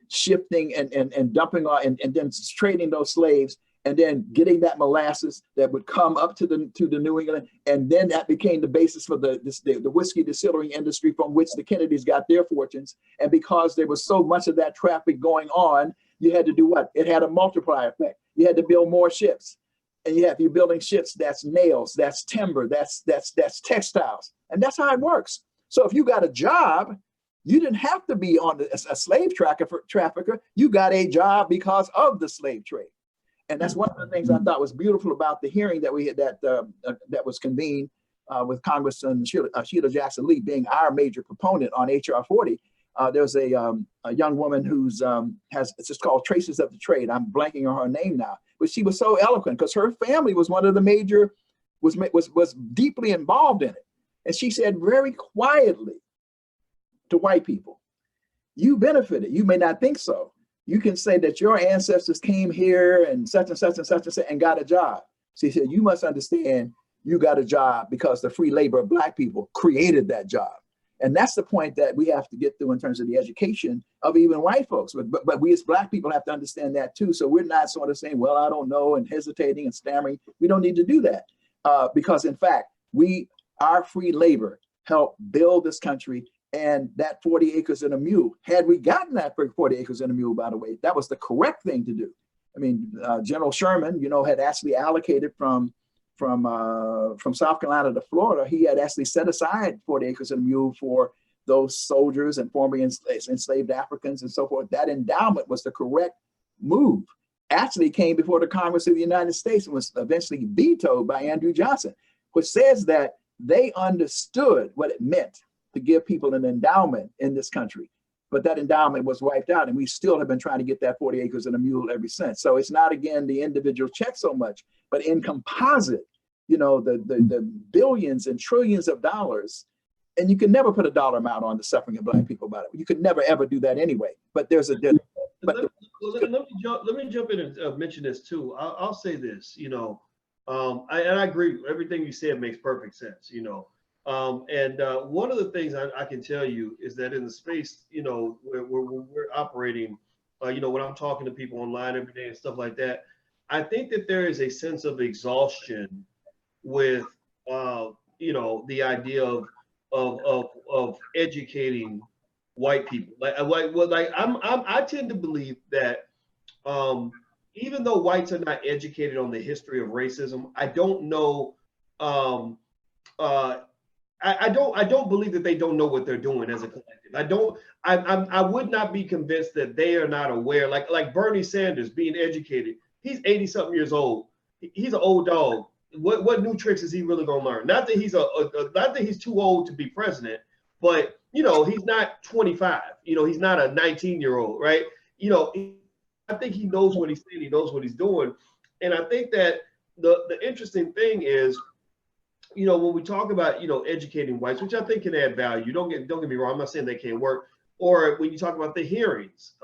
shifting and dumping on and then trading those slaves, and then getting that molasses that would come up to the New England, and then that became the basis for the whiskey distillery industry from which the Kennedys got their fortunes. And because there was so much of that traffic going on, you had to do what? It had a multiplier effect. You had to build more ships, and if you're building ships, that's nails, that's timber, that's textiles, and that's how it works. So if you got a job, you didn't have to be on a slave trafficker. You got a job because of the slave trade. And that's one of the things I thought was beautiful about the hearing that we had that was convened with Congressman Sheila Jackson Lee being our major proponent on HR 40. There's a young woman who's it's just called Traces of the Trade. I'm blanking on her name now, but she was so eloquent because her family was one of the major, was deeply involved in it. And she said very quietly to white people, you benefited. You may not think so. You can say that your ancestors came here and such and such and such and such and got a job. She said, you must understand you got a job because the free labor of Black people created that job. And that's the point that we have to get through in terms of the education of even white folks. But we as Black people have to understand that too. So we're not sort of saying, well, I don't know, and hesitating and stammering. We don't need to do that because in fact, our free labor helped build this country. And that 40 acres and a mule, had we gotten that 40 acres and a mule, by the way, that was the correct thing to do. I mean, General Sherman, had actually allocated from South Carolina to Florida. He had actually set aside 40 acres and a mule for those soldiers and formerly enslaved Africans and so forth. That endowment was the correct move. Actually came before the Congress of the United States and was eventually vetoed by Andrew Johnson, which says that they understood what it meant to give people an endowment in this country. But that endowment was wiped out, and we still have been trying to get that 40 acres and a mule ever since. So it's not, again, the individual check so much, but in composite, the billions and trillions of dollars, and you can never put a dollar amount on the suffering of Black people about it. You could never, ever do that anyway. But there's a difference. Let me jump in and mention this too. I'll say this, and I agree. Everything you said makes perfect sense, And one of the things I can tell you is that in the space, where we're operating, when I'm talking to people online every day and stuff like that, I think that there is a sense of exhaustion with, the idea of educating white people. I tend to believe that even though whites are not educated on the history of racism, I don't know. Uh, I don't believe that they don't know what they're doing as a collective. I would not be convinced that they are not aware. Like Bernie Sanders being educated. He's 80 something years old. He's an old dog. What new tricks is he really gonna learn? Not that not that he's too old to be president, but he's not 25. He's not a 19-year-old, right? I think he knows what he's saying. He knows what he's doing, and I think that the interesting thing is, when we talk about, educating whites, which I think can add value, don't get me wrong, I'm not saying they can't work. Or when you talk about the hearings,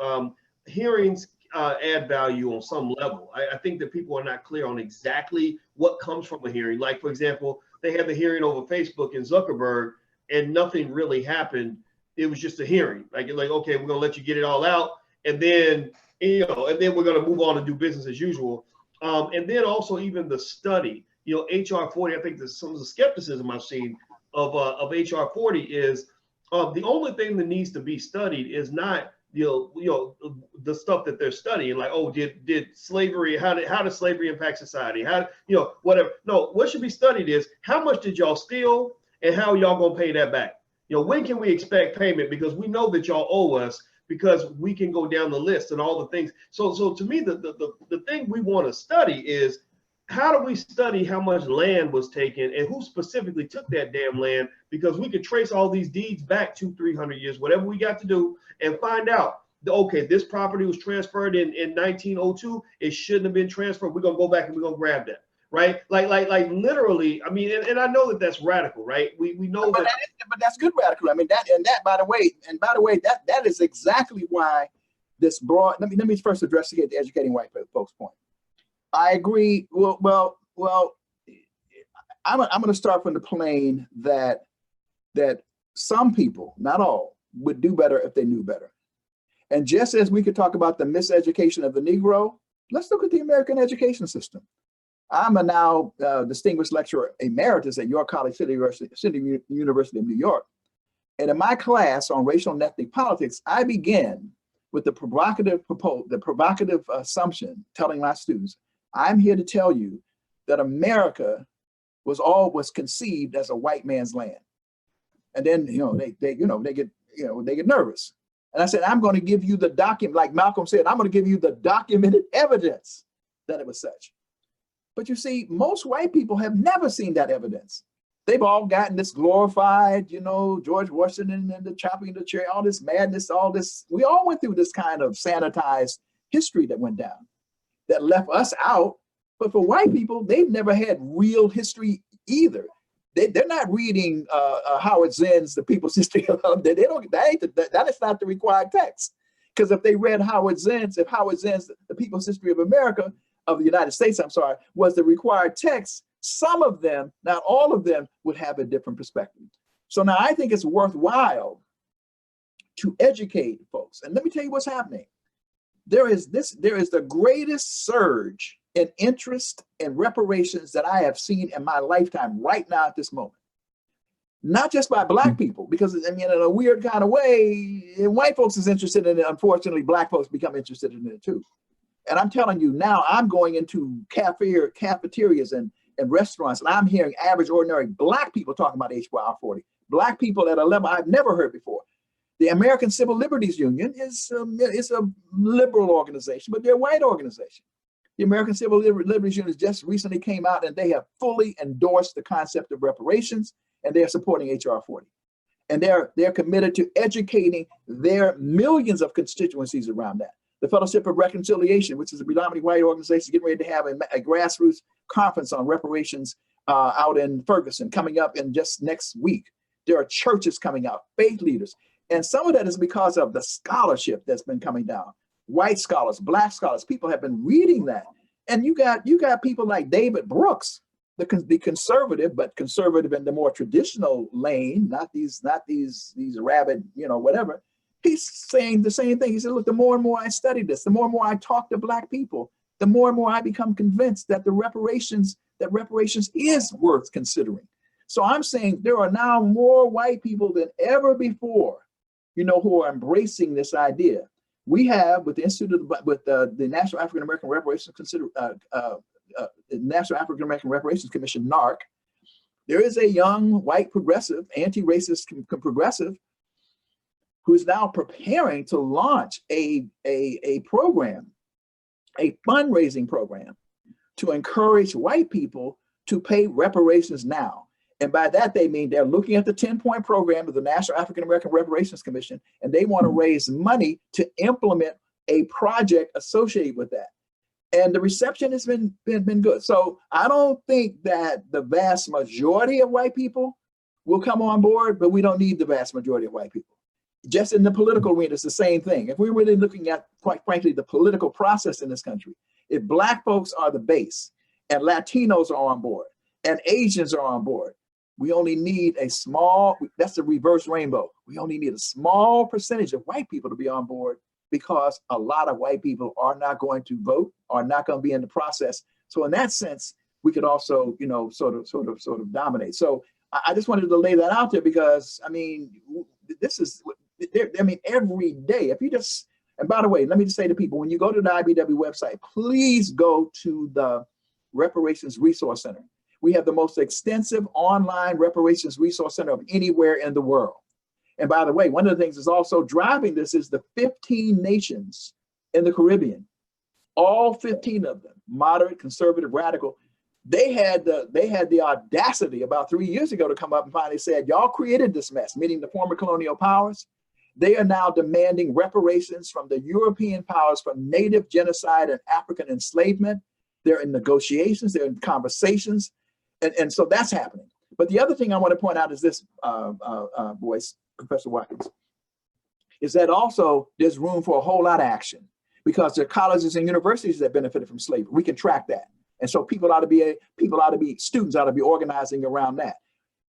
hearings add value on some level. I think that people are not clear on exactly what comes from a hearing. Like, for example, they had the hearing over Facebook and Zuckerberg, and nothing really happened. It was just a hearing. Like, okay, we're gonna let you get it all out, and then we're gonna move on and do business as usual. And then also even the study. HR 40, I think some of the skepticism I've seen of HR 40 is the only thing that needs to be studied is not the stuff that they're studying, like, oh, did slavery, how did slavery impact society, whatever. No, what should be studied is how much did y'all steal and how y'all gonna pay that back. When can we expect payment, because we know that y'all owe us, because we can go down the list and all the things. So to me, the thing we want to study is, how do we study how much land was taken and who specifically took that damn land? Because we could trace all these deeds back 200-300 years, whatever we got to do, and find out, okay, this property was transferred in 1902. It shouldn't have been transferred. We're going to go back and we're going to grab that, right? Like literally, I mean, and I know that that's radical, right? We know but that's good radical. I mean, that, by the way, that is exactly why this broad, let me first address the educating white folks point. I agree. Well, I'm going to start from the plane that some people, not all, would do better if they knew better. And just as we could talk about the miseducation of the Negro, let's look at the American education system. I'm a now distinguished lecturer emeritus at York College City University of New York. And in my class on racial and ethnic politics, I began with the provocative assumption, telling my students, I'm here to tell you that America was conceived as a white man's land. And then they get nervous. And I said, I'm going to give you the document, like Malcolm said, I'm going to give you the documented evidence that it was such. But you see, most white people have never seen that evidence. They've all gotten this glorified, George Washington and the chopping of the cherry, all this madness, all this. We all went through this kind of sanitized history that went down, that left us out. But for white people, they've never had real history either. They're not reading Howard Zinn's The People's History of that is not the required text. Because if they read Howard Zinn's, The People's History of America, of the United States, was the required text, some of them, not all of them, would have a different perspective. So now I think it's worthwhile to educate folks. And let me tell you what's happening. There is the greatest surge in interest in reparations that I have seen in my lifetime right now at this moment. Not just by Black people, because I mean, in a weird kind of way, white folks is interested in it. Unfortunately, Black folks become interested in it too. And I'm telling you now, I'm going into cafeterias and restaurants, and I'm hearing average, ordinary Black people talking about HR 40. Black people at a level I've never heard before. The American Civil Liberties Union is a liberal organization, but they're a white organization. The American Civil Liberties Union just recently came out and they have fully endorsed the concept of reparations, and they're supporting HR 40. And they're committed to educating their millions of constituencies around that. The Fellowship of Reconciliation, which is a predominantly white organization, getting ready to have a grassroots conference on reparations out in Ferguson coming up in just next week. There are churches coming out, faith leaders. And some of that is because of the scholarship that's been coming down. White scholars, Black scholars, people have been reading that. And you got people like David Brooks, the conservative, but conservative in the more traditional lane, not these rabid, whatever. He's saying the same thing. He said, look, the more and more I study this, the more and more I talk to Black people, the more and more I become convinced that reparations is worth considering. So I'm saying there are now more white people than ever before, who are embracing this idea. We have with the the National African American Reparations National African American Reparations Commission, NARC. There is a young white progressive, anti-racist progressive, who is now preparing to launch a program, a fundraising program, to encourage white people to pay reparations now. And by that, they mean they're looking at the 10-point program of the National African American Reparations Commission, and they want to raise money to implement a project associated with that. And the reception has been good. So I don't think that the vast majority of white people will come on board, but we don't need the vast majority of white people. Just in the political arena, it's the same thing. If we're really looking at, quite frankly, the political process in this country, if Black folks are the base and Latinos are on board and Asians are on board, we only need a small, that's the reverse rainbow. We only need a small percentage of white people to be on board, because a lot of white people are not going to vote, are not going to be in the process. So in that sense, we could also, sort of dominate. So I just wanted to lay that out there, because I mean, this is, every day, if you just, and by the way, let me just say to people, when you go to the IBW website, please go to the Reparations Resource Center. We have the most extensive online reparations resource center of anywhere in the world. And by the way, one of the things that's also driving this is the 15 nations in the Caribbean, all 15 of them, moderate, conservative, radical. They had the audacity about 3 years ago to come up and finally said, y'all created this mess, meaning the former colonial powers. They are now demanding reparations from the European powers for Native genocide and African enslavement. They're in negotiations, they're in conversations. And so that's happening. But the other thing I want to point out is this, Boyce, Professor Watkins, is that also there's room for a whole lot of action, because there are colleges and universities that benefited from slavery. We can track that. And so students ought to be organizing around that.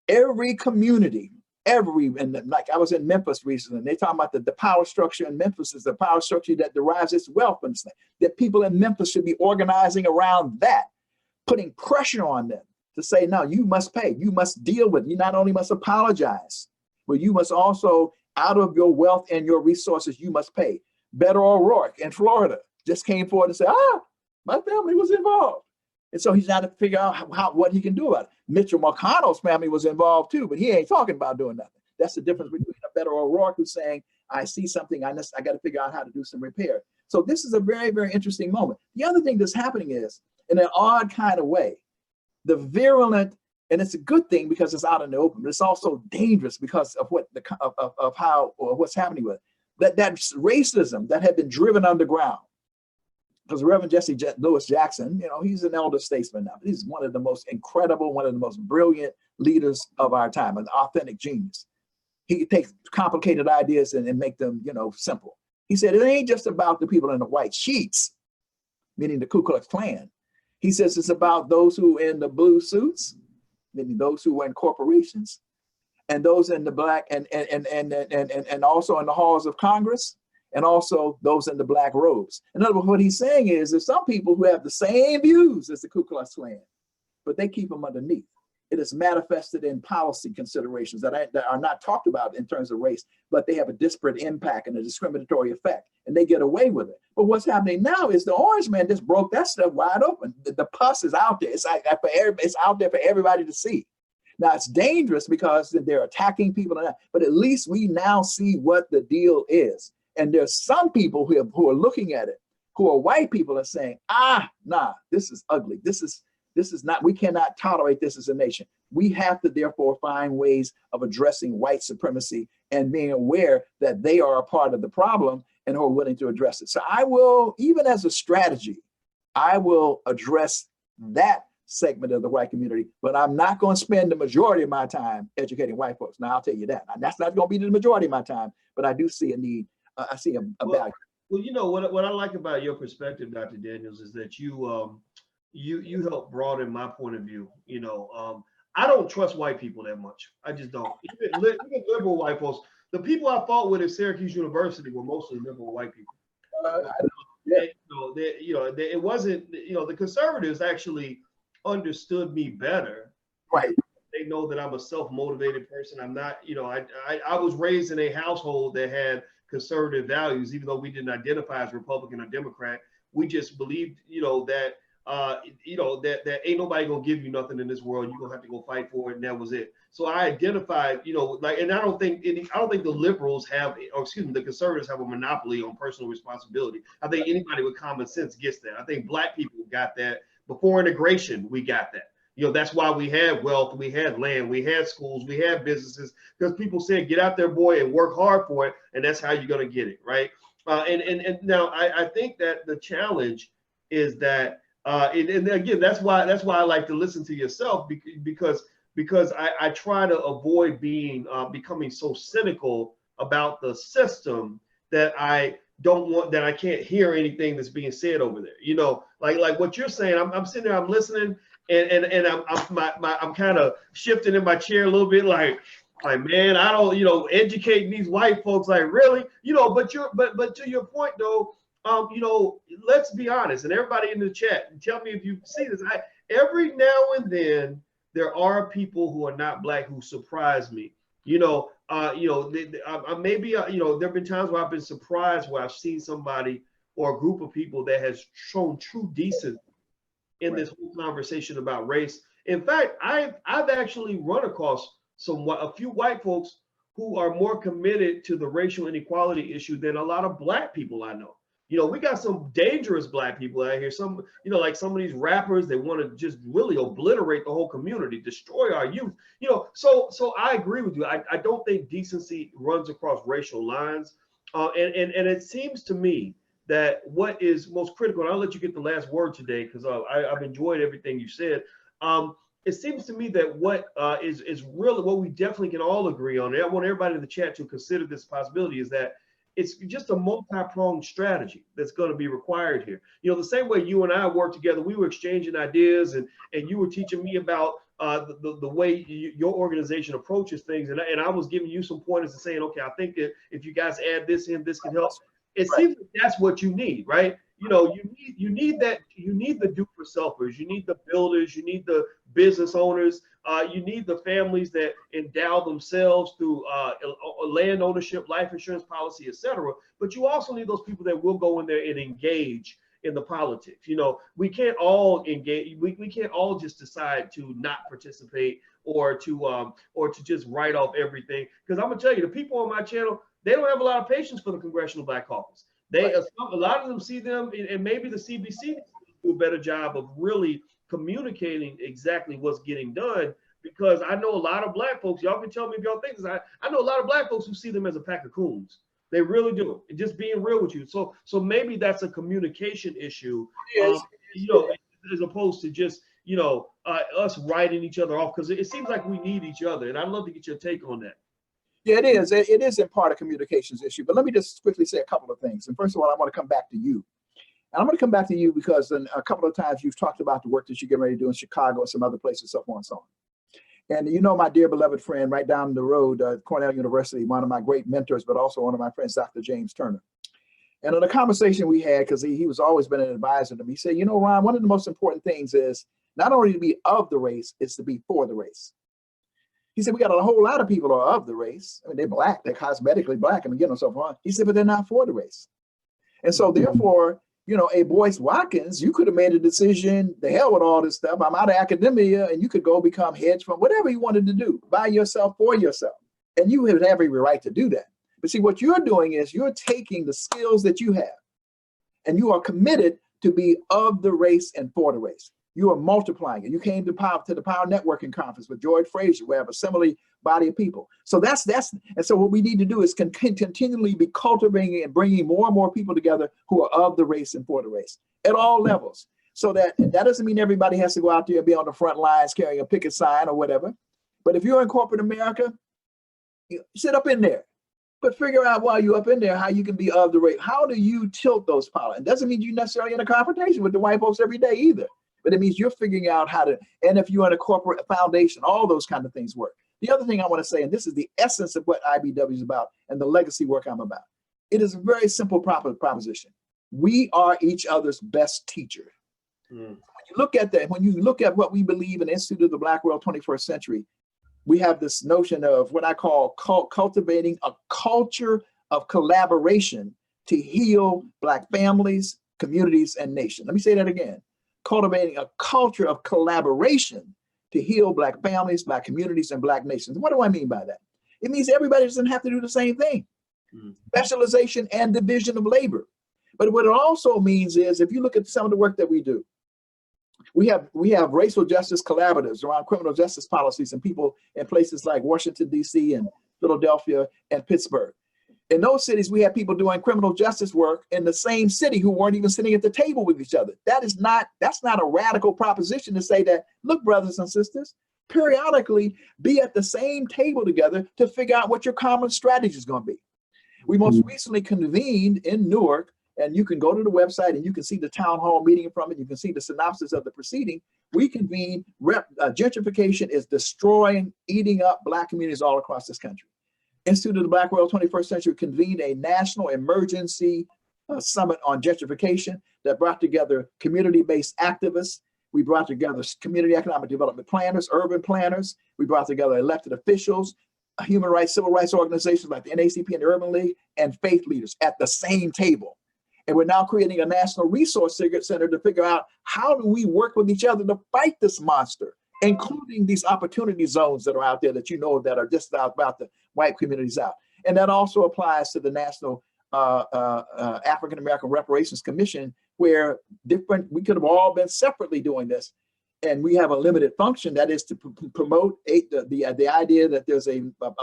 Every community, like I was in Memphis recently, and they talking about the power structure in Memphis is the power structure that derives its wealth from slavery. That people in Memphis should be organizing around that, putting pressure on them to say, no, you must pay, you must deal with it. You not only must apologize, but you must also, out of your wealth and your resources, you must pay. Beto O'Rourke in Florida just came forward and said, my family was involved. And so he's trying to figure out what he can do about it. Mitchell McConnell's family was involved too, but he ain't talking about doing nothing. That's the difference between a Beto O'Rourke who's saying, I see something, I got to figure out how to do some repair. So this is a very, very interesting moment. The other thing that's happening is, in an odd kind of way, the virulent, and it's a good thing because it's out in the open, but it's also dangerous because of what's happening with it. That racism that had been driven underground. Because Reverend Jesse Lewis Jackson, he's an elder statesman now. He's one of the most incredible, one of the most brilliant leaders of our time, an authentic genius. He takes complicated ideas and make them, simple. He said, it ain't just about the people in the white sheets, meaning the Ku Klux Klan. He says it's about those who are in the blue suits, meaning those who were in corporations, and those in the black and also in the halls of Congress, and also those in the black robes. In other words, what he's saying is there's some people who have the same views as the Ku Klux Klan, but they keep them underneath. It is manifested in policy considerations that are not talked about in terms of race, but they have a disparate impact and a discriminatory effect, and they get away with it. But what's happening now is the orange man just broke that stuff wide open. The pus is out there. It's out there for everybody to see. Now it's dangerous because they're attacking people, but at least we now see what the deal is. And there's some people who are looking at it, who are white people, and saying, nah, this is ugly. This is not, we cannot tolerate this as a nation. We have to therefore find ways of addressing white supremacy and being aware that they are a part of the problem and who are willing to address it. So I will, even as a strategy, I will address that segment of the white community, but I'm not going to spend the majority of my time educating white folks. Now, I'll tell you that. And that's not going to be the majority of my time, but I do see a need. I see a value. Well, what I like about your perspective, Dr. Daniels, is that you help broaden my point of view. I don't trust white people that much. I just don't. Even liberal white folks, the people I fought with at Syracuse University were mostly liberal white people. It wasn't. The conservatives actually understood me better. Right. they know that I'm a self-motivated person. I'm not, I was raised in a household that had conservative values, even though we didn't identify as Republican or Democrat. We just believed, that ain't nobody gonna give you nothing in this world. You're gonna have to go fight for it, and that was it. So I identified, and I don't think the liberals have, or excuse me, the conservatives have a monopoly on personal responsibility. I think anybody with common sense gets that. I think Black people got that before integration. We got that. That's why we had wealth, we had land, we had schools, we had businesses, because people said, get out there, boy, and work hard for it, and that's how you're going to get it, right? And now I think that the challenge is that, and again, that's why I like to listen to yourself, because I try to avoid becoming so cynical about the system that I can't hear anything that's being said over there. Like what you're saying, I'm sitting there, I'm listening. And I'm kind of shifting in my chair a little bit, like man, I don't, educating these white folks, like really, but to your point though, let's be honest, and everybody in the chat, tell me if you see this. Every now and then there are people who are not Black who surprise me. Maybe there've been times where I've been surprised where I've seen somebody or a group of people that has shown true decency in this whole conversation about race. In fact, I've actually run across a few white folks who are more committed to the racial inequality issue than a lot of Black people I know. We got some dangerous Black people out here. Some, like some of these rappers, they want to just really obliterate the whole community, destroy our youth. So I agree with you. I don't think decency runs across racial lines. And it seems to me that what is most critical, and I'll let you get the last word today, because I've enjoyed everything you said. It seems to me that what is really what we definitely can all agree on, and I want everybody in the chat to consider this possibility, is that it's just a multi-pronged strategy that's going to be required here. The same way you and I worked together, we were exchanging ideas, and you were teaching me about the way your organization approaches things, and I was giving you some pointers and saying, okay, I think that if you guys add this in, this can help. It seems like that's what you need, right? You need that. You need the do-for-selfers. You need the builders. You need the business owners. You need the families that endow themselves through land ownership, life insurance policy, etc. But you also need those people that will go in there and engage in the politics. We can't all engage. We can't all just decide to not participate or to just write off everything. Because I'm gonna tell you, the people on my channel, they don't have a lot of patience for the Congressional Black Caucus. A lot of them see them, and maybe the CBC needs to do a better job of really communicating exactly what's getting done. Because I know a lot of Black folks, y'all can tell me if y'all think this, I know a lot of Black folks who see them as a pack of coons. They really do. And just being real with you. So maybe that's a communication issue, as opposed to just, us writing each other off, because it seems like we need each other. And I'd love to get your take on that. Yeah, it is. It is in part a communications issue. But let me just quickly say a couple of things. And first of all, I want to come back to you. And I'm going to come back to you because in a couple of times you've talked about the work that you're getting ready to do in Chicago and some other places, so on and so on. And my dear beloved friend right down the road, Cornell University, one of my great mentors, but also one of my friends, Dr. James Turner. And in a conversation we had, because he was always been an advisor to me, he said, Ron, one of the most important things is not only to be of the race, it's to be for the race. He said, we got a whole lot of people who are of the race. I mean, they're Black, they're cosmetically Black, and so forth. He said, but they're not for the race. And so therefore, a Boyce Watkins, you could have made a decision, the hell with all this stuff. I'm out of academia, and you could go become hedge fund, whatever you wanted to do, by yourself, for yourself. And you have every right to do that. But see, what you're doing is you're taking the skills that you have, and you are committed to be of the race and for the race. You are multiplying it. You came to the Power Networking Conference with George Fraser. We have a similar body of people. So that's and so what we need to do is continually be cultivating and bringing more and more people together who are of the race and for the race at all levels. So that doesn't mean everybody has to go out there and be on the front lines carrying a picket sign or whatever. But if you're in corporate America, sit up in there. But figure out while you're up in there how you can be of the race. How do you tilt those politics? It doesn't mean you're necessarily in a confrontation with the white folks every day either. But it means you're figuring out how to, and if you're in a corporate foundation, all those kind of things work. The other thing I want to say, and this is the essence of what IBW is about and the legacy work I'm about. It is a very simple proposition. We are each other's best teacher. When you look at that, when you look at what we believe in the Institute of the Black World 21st Century, we have this notion of what I call cultivating a culture of collaboration to heal Black families, communities, and nations. Let me say that again. Cultivating a culture of collaboration to heal Black families, Black communities, and Black nations. What do I mean by that? It means everybody doesn't have to do the same thing. Specialization and division of labor. But what it also means is, if you look at some of the work that we do, we have racial justice collaboratives around criminal justice policies and people in places like Washington, D.C. and Philadelphia and Pittsburgh. In those cities, we have people doing criminal justice work in the same city who weren't even sitting at the table with each other. That's not a radical proposition to say that, look, brothers and sisters, periodically be at the same table together to figure out what your common strategy is going to be. We most recently convened in Newark, and you can go to the website and you can see the town hall meeting from it. You can see the synopsis of the proceeding. We convened, gentrification is destroying, eating up Black communities all across this country. Institute of the Black World 21st Century convened a national emergency summit on gentrification that brought together community-based activists. We brought together community economic development planners, urban planners. We brought together elected officials, human rights, civil rights organizations like the NAACP and the Urban League, and faith leaders at the same table. And we're now creating a national resource center to figure out how do we work with each other to fight this monster, including these opportunity zones that are out there that you know that are just about to wipe communities out. And that also applies to the National African American Reparations Commission, where we could have all been separately doing this. And we have a limited function, that is to promote the idea that there's a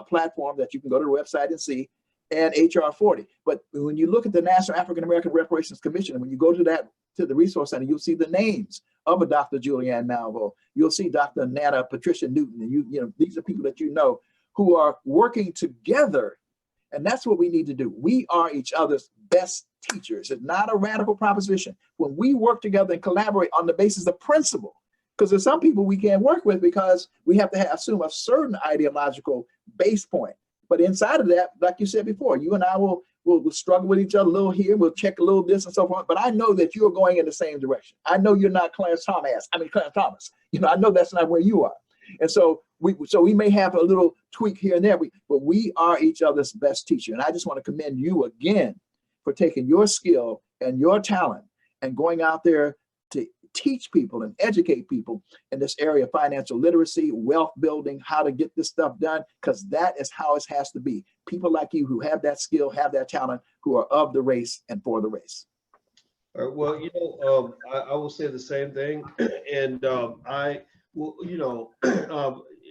platform that you can go to the website and see, and HR 40. But when you look at the National African American Reparations Commission, and when you go to the resource center, you'll see the names of a Dr. Julianne Malvo. You'll see Dr. Nana Patricia Newton, and you know these are people that you know who are working together, and that's what we need to do. We are each other's best teachers. It's not a radical proposition. When we work together and collaborate on the basis of principle, because there's some people we can't work with because we have to assume a certain ideological base point. But inside of that, like you said before, you and I will struggle with each other a little here. We'll check a little this and so forth. But I know that you're going in the same direction. I know you're not Clarence Thomas. You know, I know that's not where you are. And so we may have a little tweak here and there, but we are each other's best teacher. And I just want to commend you again for taking your skill and your talent and going out there to teach people and educate people in this area of financial literacy, wealth building, how to get this stuff done, because that is how it has to be. People like you who have that skill, have that talent, who are of the race and for the race. Well, you know, I will say the same thing. And I will, you know,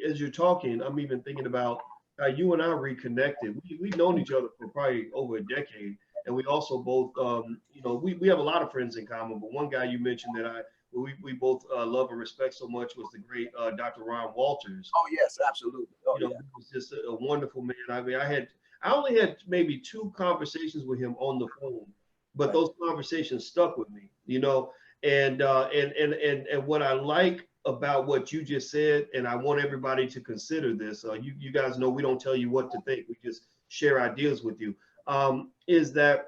as you're talking, I'm even thinking about how you and I reconnected. We've known each other for probably over a decade. And we also both, you know, we have a lot of friends in common, but one guy you mentioned that we both love and respect so much was the great Dr. Ron Walters. Oh, yes, absolutely. Oh, you know, he was just a wonderful man. I mean, I only had maybe 2 conversations with him on the phone, but those conversations stuck with me, you know, and what I like about what you just said, and I want everybody to consider this, you guys know we don't tell you what to think, we just share ideas with you. Is that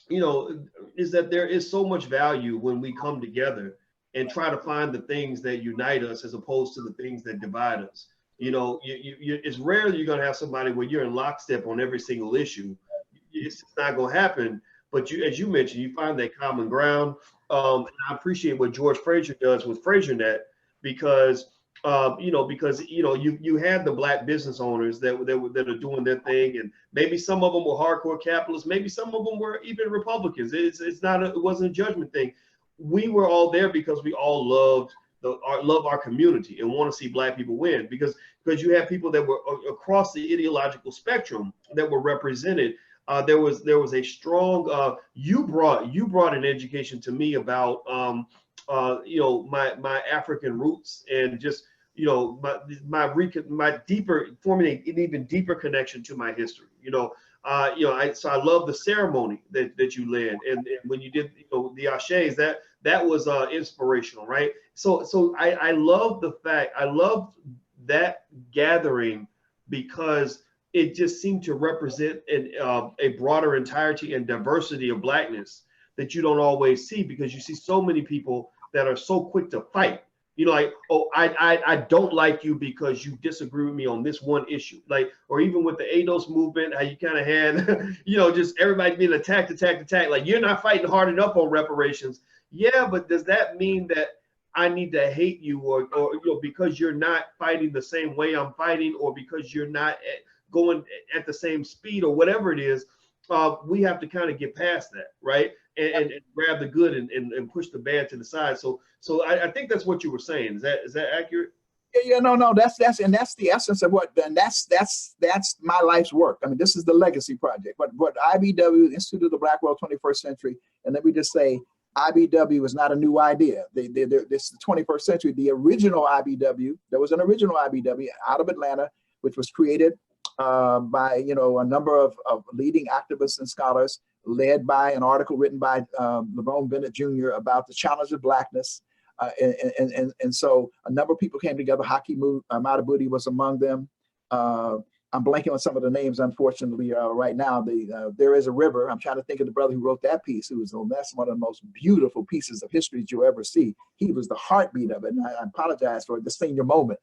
there is so much value when we come together and try to find the things that unite us as opposed to the things that divide us. You know, it's rare that you're going to have somebody where you're in lockstep on every single issue. It's just not going to happen. But as you mentioned, you find that common ground. And I appreciate what George Fraser does with FraserNet because you had the Black business owners that are doing their thing, and maybe some of them were hardcore capitalists, maybe some of them were even Republicans. It wasn't a judgment thing. We were all there because we all love our community and want to see Black people win, because you have people that were across the ideological spectrum that were represented. There was a strong you brought an education to me about my African roots, and just my deeper, forming an even deeper connection to my history. So I love the ceremony that you led, and when you did the Ashes, that was inspirational, right? So I love that gathering because it just seemed to represent a broader entirety and diversity of Blackness that you don't always see, because you see so many people that are so quick to fight. You know, like, oh, I don't like you because you disagree with me on this one issue. Like, or even with the ADOS movement, how you kind of had, you know, just everybody being attacked. Like, you're not fighting hard enough on reparations. Yeah, but does that mean that I need to hate you, or you know, because you're not fighting the same way I'm fighting, or because you're not going at the same speed, or whatever it is? We have to kind of get past that, right? And grab the good and push the bad to the side. So I think that's what you were saying. Is that accurate? Yeah, no, that's the essence of what, and that's my life's work. I mean, this is the legacy project. But what IBW, Institute of the Black World 21st Century, and let me just say, IBW is not a new idea. This is the 21st century. The original IBW, there was an original IBW out of Atlanta, which was created by, you know, a number of leading activists and scholars, led by an article written by LeBron Bennett Jr. about the challenge of Blackness. And so a number of people came together. Haki Madhubuti was among them. I'm blanking on some of the names, unfortunately, right now. There is a river. I'm trying to think of the brother who wrote that piece, that's one of the most beautiful pieces of history that you'll ever see. He was the heartbeat of it. And I apologize for the senior moment.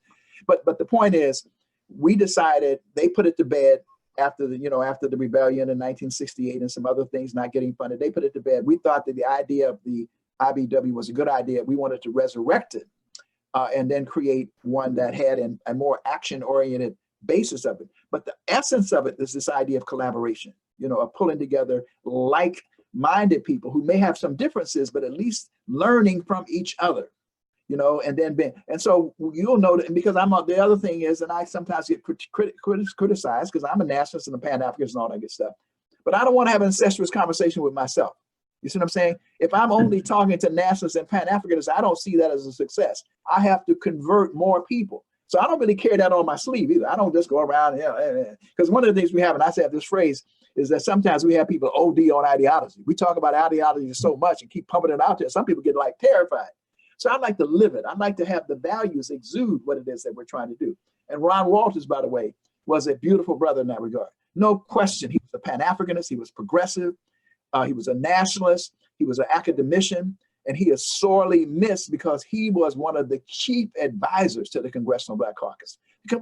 But the point is, we decided, they put it to bed after the rebellion in 1968 and some other things not getting funded. They put it to bed. We thought that the idea of the IBW was a good idea. We wanted to resurrect it and then create one that had a more action-oriented basis of it. But the essence of it is this idea of collaboration, you know, of pulling together like-minded people who may have some differences, but at least learning from each other. You know, and so you'll know that, because the other thing is, and I sometimes get criticized because I'm a nationalist and a Pan-Africanist and all that good stuff, but I don't want to have an incestuous conversation with myself. You see what I'm saying? If I'm only talking to nationalists and Pan-Africanists, I don't see that as a success. I have to convert more people. So I don't really carry that on my sleeve either. I don't just go around, because one of the things we have, and I say this phrase, is that sometimes we have people OD on ideology. We talk about ideology so much and keep pumping it out there. Some people get like terrified. So I'd like to live it. I'd like to have the values exude what it is that we're trying to do. And Ron Walters, by the way, was a beautiful brother in that regard. No question. He was a Pan-Africanist. He was progressive. He was a nationalist. He was an academician. And he is sorely missed because he was one of the chief advisors to the Congressional Black Caucus. The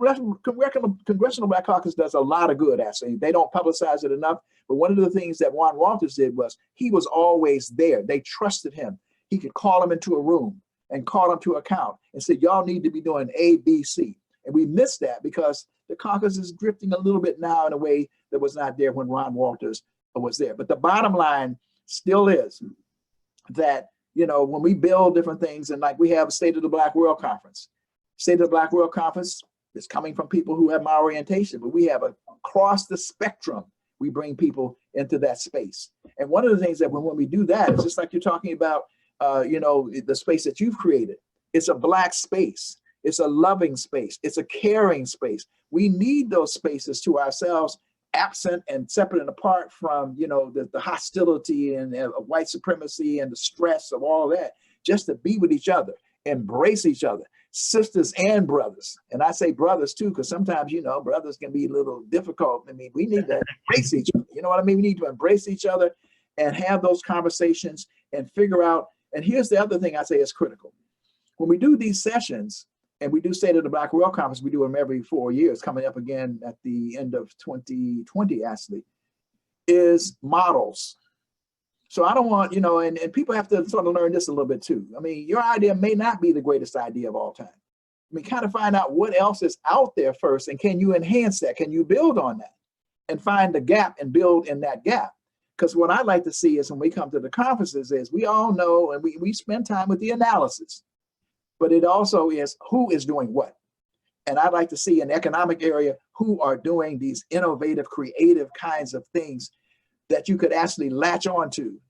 Congressional Black Caucus does a lot of good, actually. They don't publicize it enough. But one of the things that Ron Walters did was he was always there. They trusted him. He could call them into a room and call them to account and say, y'all need to be doing A, B, C. And we missed that because the caucus is drifting a little bit now in a way that was not there when Ron Walters was there. But the bottom line still is that, you know, when we build different things, and like we have a State of the Black World Conference. State of the Black World Conference is coming from people who have my orientation, but we have across the spectrum, we bring people into that space. And one of the things that when we do that, it's just like you're talking about, you know, the space that you've created. It's a Black space. It's a loving space. It's a caring space. We need those spaces to ourselves, absent and separate and apart from, you know, the hostility and white supremacy and the stress of all that, just to be with each other, embrace each other, sisters and brothers. And I say brothers too, because sometimes, you know, brothers can be a little difficult. I mean, we need to embrace each other. You know what I mean? We need to embrace each other and have those conversations and figure out. And here's the other thing I say is critical. When we do these sessions, and we do State of the Black World Conference, we do them every 4 years, coming up again at the end of 2020, actually, is models. So I don't want, you know, and people have to sort of learn this a little bit too. I mean, your idea may not be the greatest idea of all time. I mean, kind of find out what else is out there first, and can you enhance that? Can you build on that? And find the gap and build in that gap. Because what I like to see is when we come to the conferences is we all know, and we spend time with the analysis, but it also is who is doing what. And I'd like to see in the economic area who are doing these innovative, creative kinds of things that you could actually latch on to,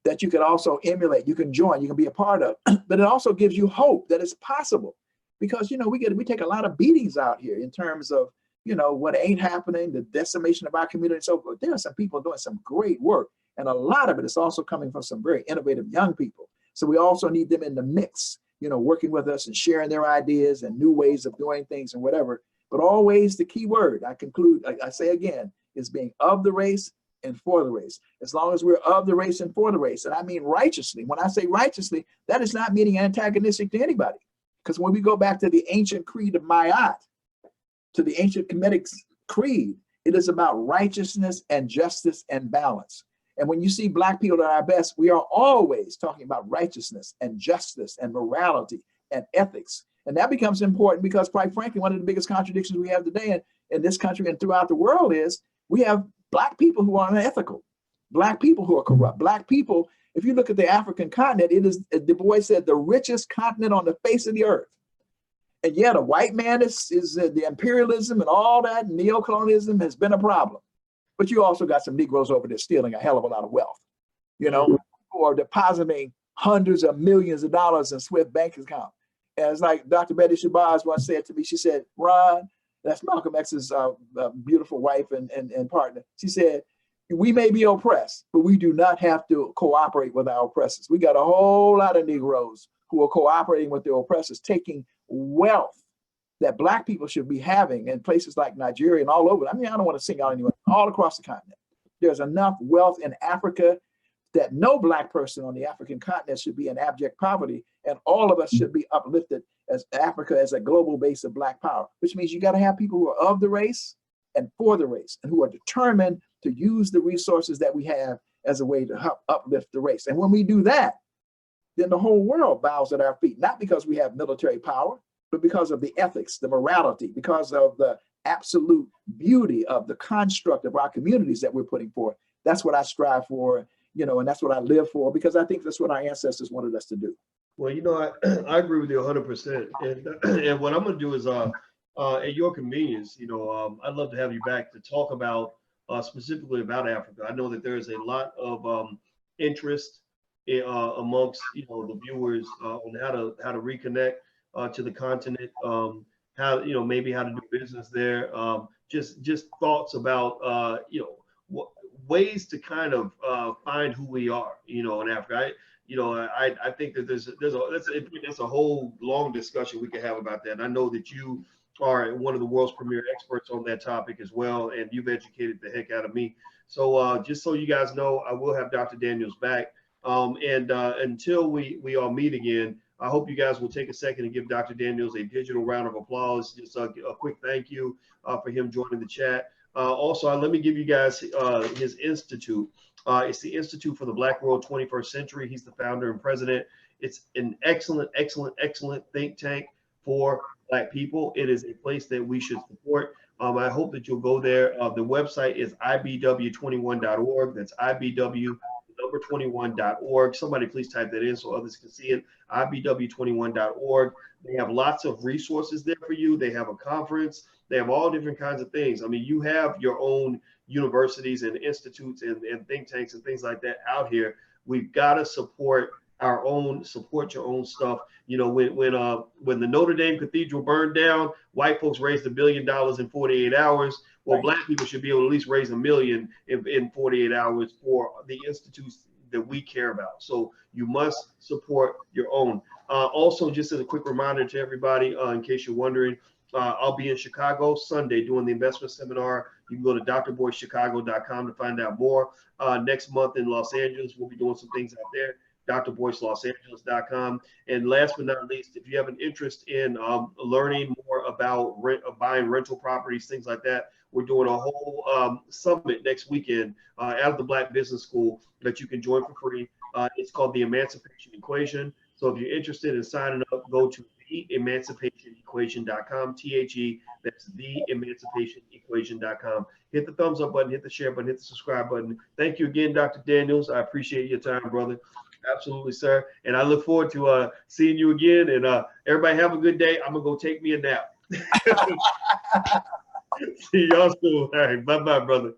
that you could also emulate, you can join, you can be a part of. But it also gives you hope that it's possible. Because, you know, we take a lot of beatings out here in terms of, you know, what ain't happening, the decimation of our community and so forth. There are some people doing some great work. And a lot of it is also coming from some very innovative young people. So we also need them in the mix, you know, working with us and sharing their ideas and new ways of doing things and whatever. But always the key word, I say again, is being of the race and for the race. As long as we're of the race and for the race, and I mean righteously. When I say righteously, that is not meaning antagonistic to anybody. Because when we go back to the ancient creed of Ma'at, to the ancient Kemetic creed, it is about righteousness and justice and balance. And when you see Black people at our best, we are always talking about righteousness and justice and morality and ethics. And that becomes important because, quite frankly, one of the biggest contradictions we have today in this country and throughout the world is we have Black people who are unethical, Black people who are corrupt, Black people. If you look at the African continent, it is, Du Bois said, the richest continent on the face of the earth. And yet a white man is the imperialism and all that neocolonialism has been a problem. But you also got some Negroes over there stealing a hell of a lot of wealth, you know, who are depositing hundreds of millions of dollars in Swift bank accounts. And it's like Dr. Betty Shabazz once said to me, she said, Ron, that's Malcolm X's beautiful wife and partner. She said, we may be oppressed, but we do not have to cooperate with our oppressors. We got a whole lot of Negroes who are cooperating with their oppressors, taking wealth that Black people should be having in places like Nigeria and all over. I mean, I don't want to sing out anyone, all across the continent. There's enough wealth in Africa that no Black person on the African continent should be in abject poverty. And all of us should be uplifted as Africa as a global base of Black power, which means you got to have people who are of the race and for the race and who are determined to use the resources that we have as a way to help uplift the race. And when we do that, then the whole world bows at our feet, not because we have military power, but because of the ethics, the morality, because of the absolute beauty of the construct of our communities that we're putting forth. That's what I strive for, you know, and that's what I live for, because I think that's what our ancestors wanted us to do. Well, you know, I agree with you 100%. And what I'm going to do is, at your convenience, you know, I'd love to have you back to talk about specifically about Africa. I know that there is a lot of interest amongst, you know, the viewers on how to reconnect to the continent, how, you know, maybe how to do business there. Just thoughts about, you know, ways to kind of find who we are, you know, in Africa. I think that that's a whole long discussion we could have about that. And I know that you are one of the world's premier experts on that topic as well, and you've educated the heck out of me. So just so you guys know, I will have Dr. Daniels back. And until we all meet again, I hope you guys will take a second and give Dr. Daniels a digital round of applause. Just a quick thank you for him joining the chat. Also, let me give you guys his institute. It's the Institute for the Black World 21st Century. He's the founder and president. It's an excellent think tank for Black people. It is a place that we should support. I hope that you'll go there. The website is ibw21.org. That's ibw21.org. Somebody please type that in so others can see it. ibw21.org. They have lots of resources there for you. They have a conference. They have all different kinds of things. I mean, you have your own universities and institutes and think tanks and things like that out here. We've got to support your own stuff. You know, when the Notre Dame Cathedral burned down, white folks raised $1 billion in 48 hours. Well, Black people should be able to at least raise $1 million in 48 hours for the institutes that we care about. So you must support your own. Also, just as a quick reminder to everybody, in case you're wondering, I'll be in Chicago Sunday doing the investment seminar. You can go to drboycechicago.com to find out more. Next month in Los Angeles, we'll be doing some things out there. drboycelosangeles.com. And last but not least, if you have an interest in learning more about buying rental properties, things like that, we're doing a whole summit next weekend out of the Black Business School that you can join for free. It's called the Emancipation Equation. So if you're interested in signing up, go to theemancipationequation.com, THE, that's theemancipationequation.com. Hit the thumbs up button, hit the share button, hit the subscribe button. Thank you again, Dr. Daniels. I appreciate your time, brother. Absolutely, sir. And I look forward to seeing you again. And everybody have a good day. I'm going to go take me a nap. See y'all soon. All right. Bye-bye, brother.